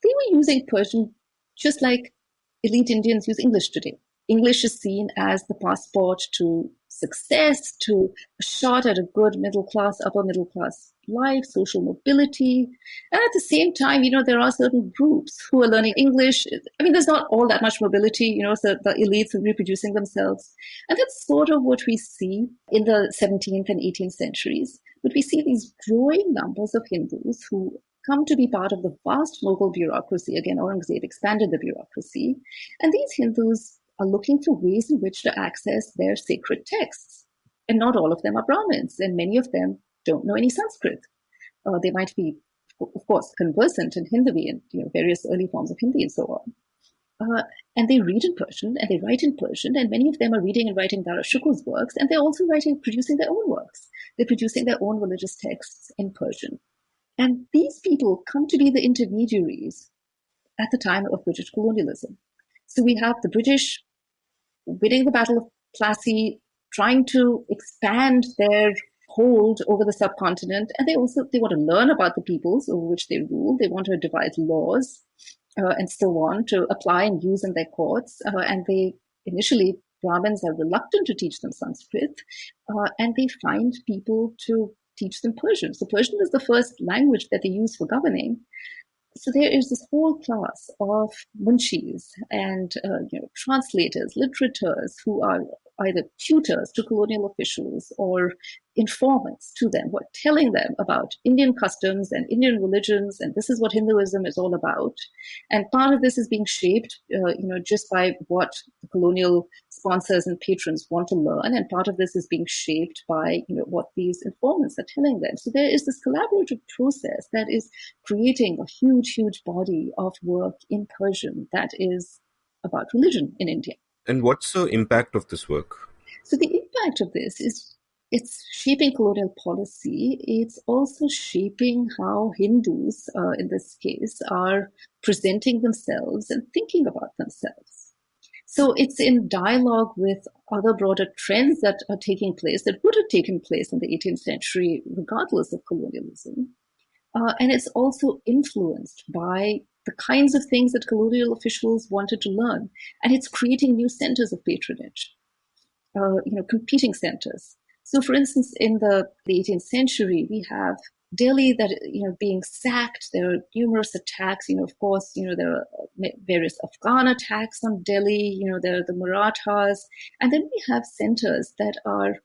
S3: They were using Persian just like elite Indians use English today. English is seen as the passport to success, to a shot at a good middle class, upper middle class life, social mobility. And at the same time, there are certain groups who are learning English. I mean, there's not all that much mobility, so the elites are reproducing themselves. And that's sort of what we see in the 17th and 18th centuries. But we see these growing numbers of Hindus who come to be part of the vast Mughal bureaucracy. Again, Aurangzeb expanded the bureaucracy. And these Hindus are looking for ways in which to access their sacred texts. And not all of them are Brahmins, and many of them don't know any Sanskrit. They might be, of course, conversant in Hindi and various early forms of Hindi and so on. And they read in Persian, and they write in Persian, and many of them are reading and writing Dara Shukoh's works, and they're also producing their own works. They're producing their own religious texts in Persian. And these people come to be the intermediaries at the time of British colonialism. So we have the British winning the Battle of Plassey, trying to expand their hold over the subcontinent, and they want to learn about the peoples over which they rule. They want to devise laws and so on to apply and use in their courts. And initially, Brahmins are reluctant to teach them Sanskrit, and they find people to teach them Persian. So Persian is the first language that they use for governing. So there is this whole class of munshis and translators, literateurs who are either tutors to colonial officials or informants to them, who are telling them about Indian customs and Indian religions, and this is what Hinduism is all about. And part of this is being shaped, just by what the colonial sponsors and patrons want to learn, and part of this is being shaped by what these informants are telling them. So there is this collaborative process that is creating a huge, huge body of work in Persian that is about religion in India.
S1: And what's the impact of this work?
S3: So the impact of this is it's shaping colonial policy. It's also shaping how Hindus, in this case, are presenting themselves and thinking about themselves. So it's in dialogue with other broader trends that are taking place, that would have taken place in the 18th century, regardless of colonialism. And it's also influenced by the kinds of things that colonial officials wanted to learn. And it's creating new centers of patronage, competing centers. So, for instance, in the 18th century, we have Delhi that, being sacked. There are numerous attacks. Of course, there are various Afghan attacks on Delhi. There are the Marathas. And then we have centers that are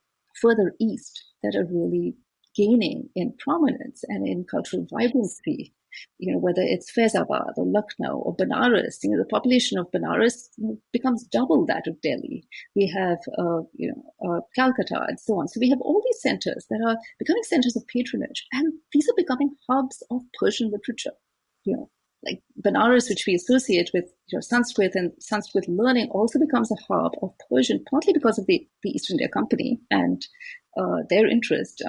S3: further east that are really gaining in prominence and in cultural vibrancy. whether it's Faizabad or Lucknow or Benares. The population of Benares becomes double that of Delhi. We have, Calcutta and so on. So we have all these centers that are becoming centers of patronage, and these are becoming hubs of Persian literature. Like Benares, which we associate with Sanskrit, and Sanskrit learning also becomes a hub of Persian, partly because of the East India Company and their interest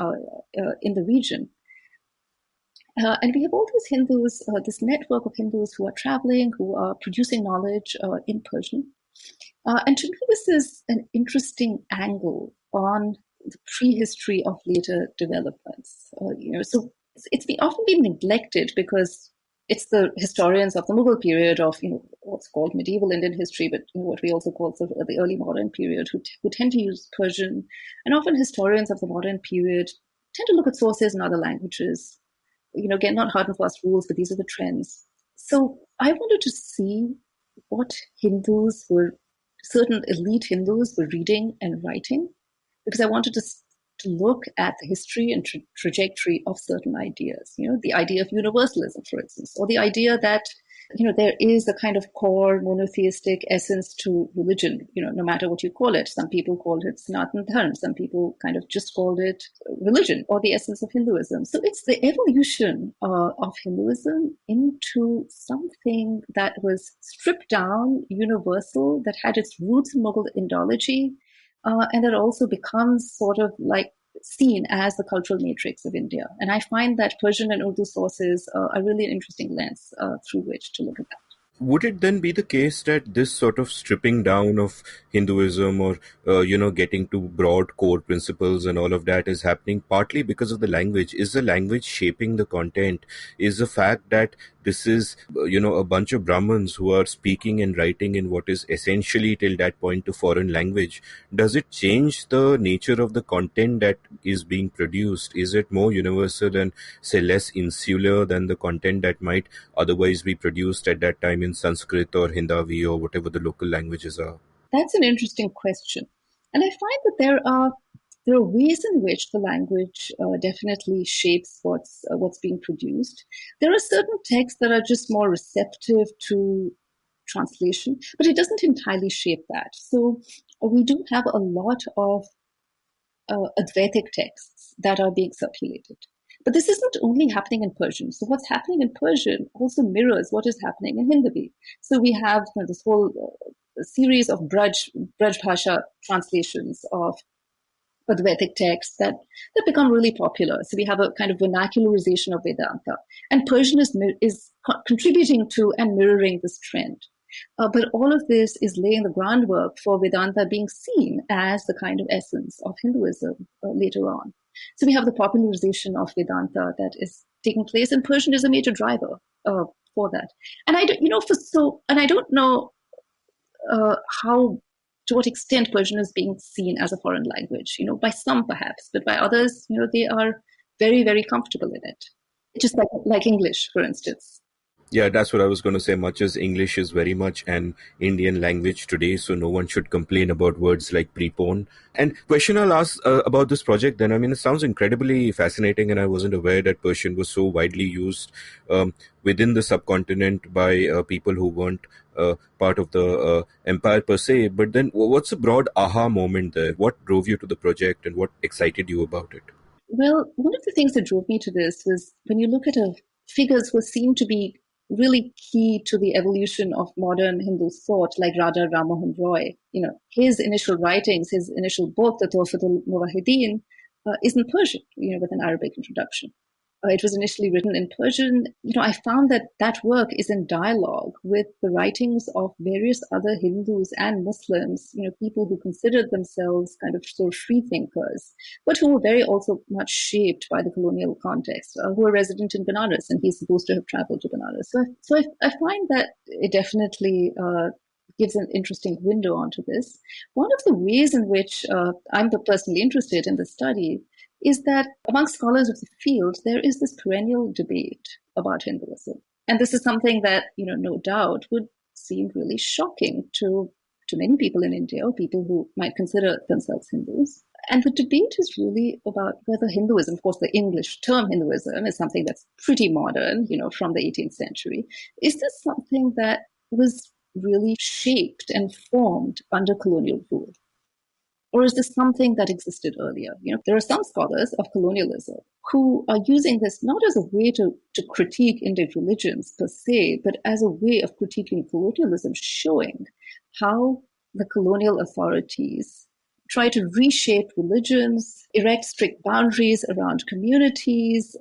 S3: in the region. And we have all these Hindus, this network of Hindus who are traveling, who are producing knowledge in Persian. And to me, this is an interesting angle on the prehistory of later developments. So it's often been neglected because it's the historians of the Mughal period of what's called medieval Indian history, but what we also call sort of the early modern period, who tend to use Persian, and often historians of the modern period tend to look at sources in other languages. Again, not hard and fast rules, but these are the trends. So I wanted to see what certain elite Hindus were reading and writing, because I wanted to look at the history and trajectory of certain ideas. The idea of universalism, for instance, or the idea that there is a kind of core monotheistic essence to religion, no matter what you call it. Some people called it Sanatan Dharma. Some people kind of just called it religion or the essence of Hinduism. So it's the evolution of Hinduism into something that was stripped down, universal, that had its roots in Mughal Indology, and that also becomes sort of like seen as the cultural matrix of India. And I find that Persian and Urdu sources are really an interesting lens through which to look at that.
S1: Would it then be the case that this sort of stripping down of Hinduism or, getting to broad core principles and all of that is happening partly because of the language? Is the language shaping the content? Is the fact that this is, a bunch of Brahmins who are speaking and writing in what is essentially till that point a foreign language, does it change the nature of the content that is being produced? Is it more universal and, say, less insular than the content that might otherwise be produced at that time in Sanskrit or Hindavi or whatever the local languages are?
S3: That's an interesting question. And I find that there are ways in which the language definitely shapes what's being produced. There are certain texts that are just more receptive to translation, but it doesn't entirely shape that. So we do have a lot of Advaitic texts that are being circulated. But this isn't only happening in Persian. So what's happening in Persian also mirrors what is happening in Hindavi. So we have this whole series of Braj Bhasha translations of Advaitic texts that become really popular. So we have a kind of vernacularization of Vedanta. And Persian is contributing to and mirroring this trend. But all of this is laying the groundwork for Vedanta being seen as the kind of essence of Hinduism later on. So we have the popularization of Vedanta that is taking place, and Persian is a major driver for that. And I don't know how, to what extent Persian is being seen as a foreign language. By some perhaps, but by others, they are very, very comfortable in it. Just like English, for instance.
S1: Yeah, that's what I was going to say. Much as English is very much an Indian language today, so no one should complain about words like prepone. And question I'll ask about this project then, it sounds incredibly fascinating, and I wasn't aware that Persian was so widely used within the subcontinent by people who weren't part of the empire per se. But then what's the broad aha moment there? What drove you to the project and what excited you about it?
S3: Well, one of the things that drove me to this was when you look at figures who seem to be really key to the evolution of modern Hindu thought, like Raja Ram Mohan Roy. His initial writings, his initial book, the Tuhfatul Mujahideen, is in Persian, with an Arabic introduction. It was initially written in Persian. I found that work is in dialogue with the writings of various other Hindus and Muslims, people who considered themselves kind of sort of free thinkers, but who were very also much shaped by the colonial context, who were resident in Benares, and he's supposed to have traveled to Benares. So I find that it definitely gives an interesting window onto this. One of the ways in which I'm personally interested in the study is that among scholars of the field, there is this perennial debate about Hinduism. And this is something that, no doubt would seem really shocking to many people in India, or people who might consider themselves Hindus. And the debate is really about whether Hinduism, of course, the English term Hinduism is something that's pretty modern, from the 18th century. Is this something that was really shaped and formed under colonial rule? Or is this something that existed earlier? There are some scholars of colonialism who are using this not as a way to critique Indian religions per se, but as a way of critiquing colonialism, showing how the colonial authorities try to reshape religions, erect strict boundaries around communities,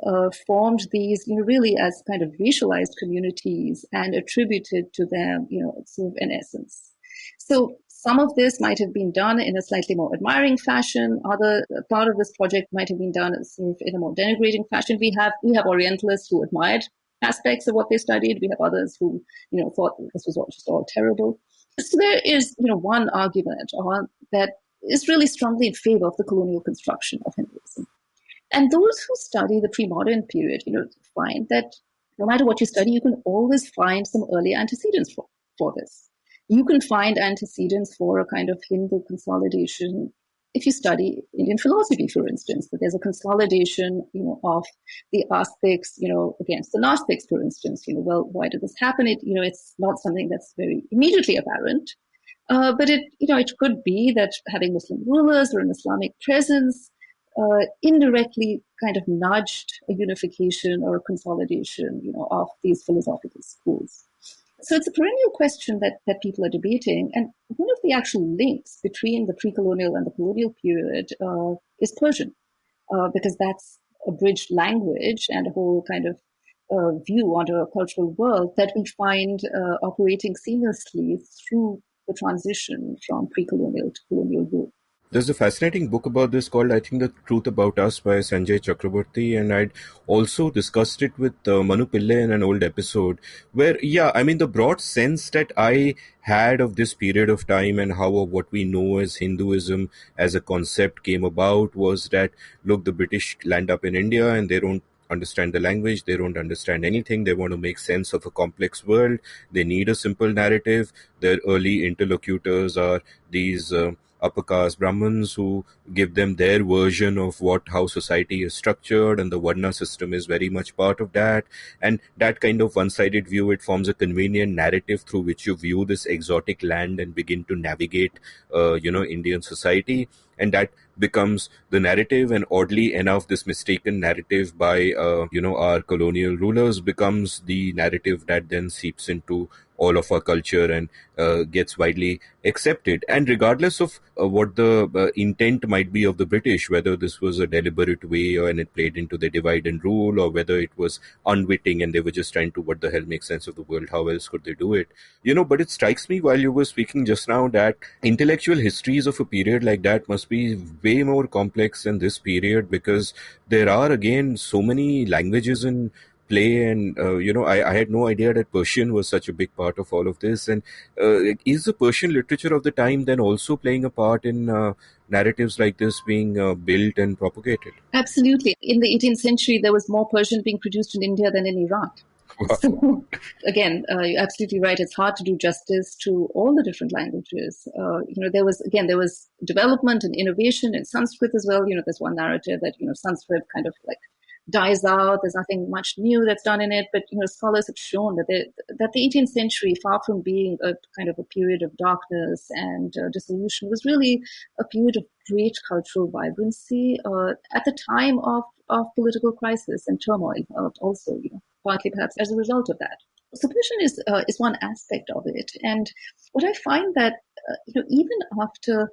S3: formed these, really as kind of racialized communities and attributed to them, sort of an essence. So some of this might have been done in a slightly more admiring fashion. Other part of this project might have been done sort of in a more denigrating fashion. We have Orientalists who admired aspects of what they studied. We have others who, thought this was just all terrible. So there is, one argument that is really strongly in favor of the colonial construction of Hinduism. And those who study the pre-modern period, find that no matter what you study, you can always find some early antecedents for this. You can find antecedents for a kind of Hindu consolidation if you study Indian philosophy, for instance, that there's a consolidation, of the Astics, against the Gnostics, for instance. Well, why did this happen? It's not something that's very immediately apparent, but it could be that having Muslim rulers or an Islamic presence indirectly kind of nudged a unification or a consolidation, of these philosophical schools. So it's a perennial question that people are debating. And one of the actual links between the pre-colonial and the colonial period is Persian, because that's a bridged language and a whole kind of view onto a cultural world that we find operating seamlessly through the transition from pre-colonial to colonial rule.
S1: There's a fascinating book about this called, I think, The Truth About Us by Sanjay Chakraborty, and I'd also discussed it with Manu Pillai in an old episode where, the broad sense that I had of this period of time and how what we know as Hinduism as a concept came about was that, look, the British land up in India and they don't understand the language, they don't understand anything, they want to make sense of a complex world, they need a simple narrative. Their early interlocutors are these upper caste Brahmins who give them their version of how society is structured, and the Varna system is very much part of that. And that kind of one-sided view, it forms a convenient narrative through which you view this exotic land and begin to navigate, Indian society. And that becomes the narrative, and oddly enough, this mistaken narrative by, our colonial rulers becomes the narrative that then seeps into all of our culture and gets widely accepted. And regardless of what the intent might be of the British, whether this was a deliberate way and it played into the divide and rule, or whether it was unwitting and they were just trying to, what the hell, make sense of the world, how else could they do it? But it strikes me while you were speaking just now that intellectual histories of a period like that must be way more complex than this period, because there are, again, so many languages in play, and I had no idea that Persian was such a big part of all of this. And is the Persian literature of the time then also playing a part in narratives like this being built and propagated?
S3: Absolutely. In the 18th century, there was more Persian being produced in India than in Iran. Wow. So, again, you're absolutely right. It's hard to do justice to all the different languages. There was development and innovation in Sanskrit as well. There's one narrative that, Sanskrit kind of like dies out. There's nothing much new that's done in it. But, scholars have shown that the 18th century, far from being a kind of a period of darkness and dissolution, was really a period of great cultural vibrancy at the time of political crisis and turmoil also, partly perhaps as a result of that. So Persian is one aspect of it. And what I find that, even after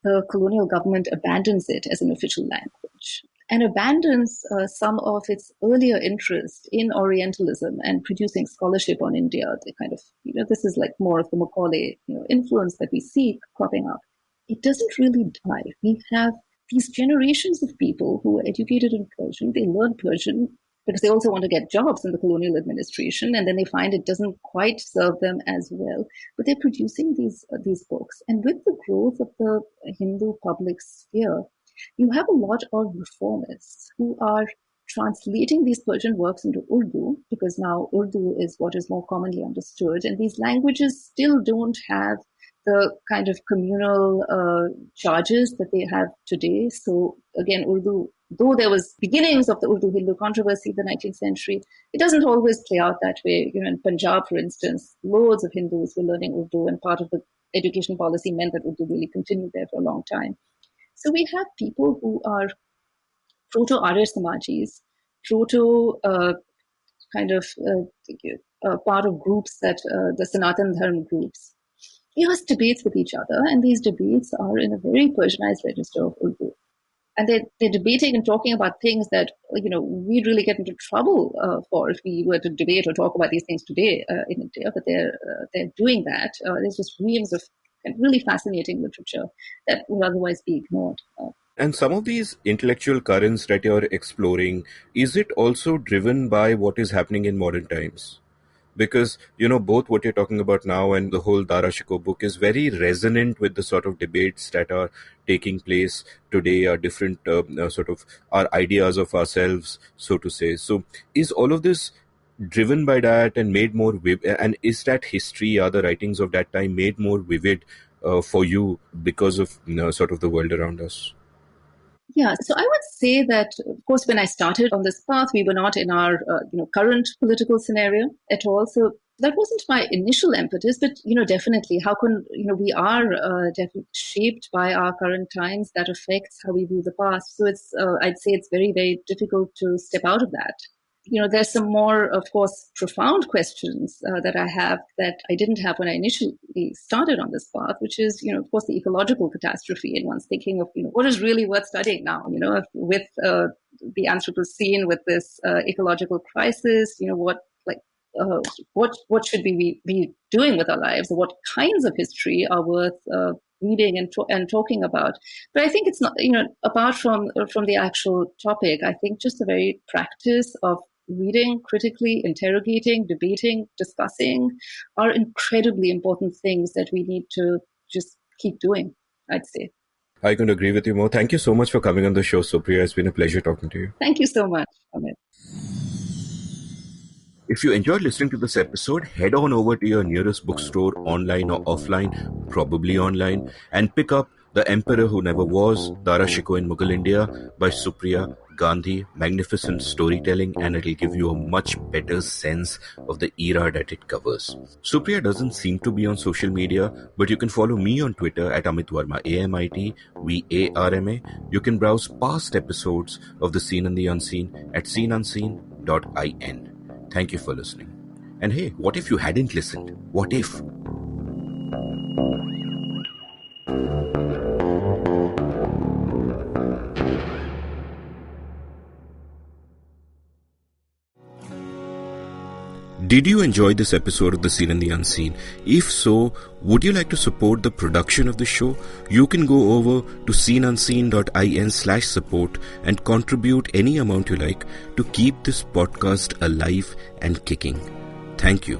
S3: the colonial government abandons it as an official language and abandons some of its earlier interest in Orientalism and producing scholarship on India, they kind of, this is like more of the Macaulay influence that we see cropping up. It doesn't really die. We have these generations of people who are educated in Persian. They learn Persian because they also want to get jobs in the colonial administration, and then they find it doesn't quite serve them as well. But they're producing these books. And with the growth of the Hindu public sphere, you have a lot of reformists who are translating these Persian works into Urdu, because now Urdu is what is more commonly understood. And these languages still don't have the kind of communal charges that they have today. So again, Urdu, though there was beginnings of the Urdu-Hindu controversy in the 19th century, it doesn't always play out that way. In Punjab, for instance, loads of Hindus were learning Urdu, and part of the education policy meant that Urdu really continued there for a long time. So we have people who are proto-Arya Samajis, proto part of groups that the Sanatan Dharma groups. He has debates with each other, and these debates are in a very Persianized register of Urdu. And they're debating and talking about things that, we'd really get into trouble for if we were to debate or talk about these things today in India. But they're doing that. There's just reams of really fascinating literature that would otherwise be ignored.
S1: And some of these intellectual currents that you're exploring, is it also driven by what is happening in modern times? Because, both what you're talking about now and the whole Dara Shukoh book is very resonant with the sort of debates that are taking place today, are different sort of our ideas of ourselves, so to say. So is all of this driven by that and made more vivid? And is that history, are the writings of that time made more vivid for you because of sort of the world around us?
S3: Yeah, so I would say that, of course, when I started on this path, we were not in our current political scenario at all. So that wasn't my initial impetus, but definitely, how can we are definitely shaped by our current times. That affects how we view the past. So it's I'd say it's very, very difficult to step out of that. There's some more, of course, profound questions that I have that I didn't have when I initially started on this path, which is, of course, the ecological catastrophe. And one's thinking of, what is really worth studying now, with the Anthropocene, with this ecological crisis, what should we be doing with our lives? Or what kinds of history are worth reading and talking about? But I think it's not, apart from the actual topic, I think just the very practice of reading, critically interrogating, debating, discussing are incredibly important things that we need to just keep doing, I'd say.
S1: I couldn't agree with you more. Thank you so much for coming on the show, Supriya. It's been a pleasure talking to you.
S3: Thank you so much, Amit.
S1: If you enjoyed listening to this episode, head on over to your nearest bookstore, online or offline, probably online, and pick up The Emperor Who Never Was, Dara Shukoh in Mughal India by Supriya Gandhi. Magnificent storytelling, and it'll give you a much better sense of the era that it covers. Supriya doesn't seem to be on social media, but you can follow me on Twitter at Amit Varma, AmitVarma. You can browse past episodes of The Seen and the Unseen at seenunseen.in. Thank you for listening. And hey, what if you hadn't listened? What if? Did you enjoy this episode of The Seen and the Unseen? If so, would you like to support the production of the show? You can go over to seenunseen.in/support and contribute any amount you like to keep this podcast alive and kicking. Thank you.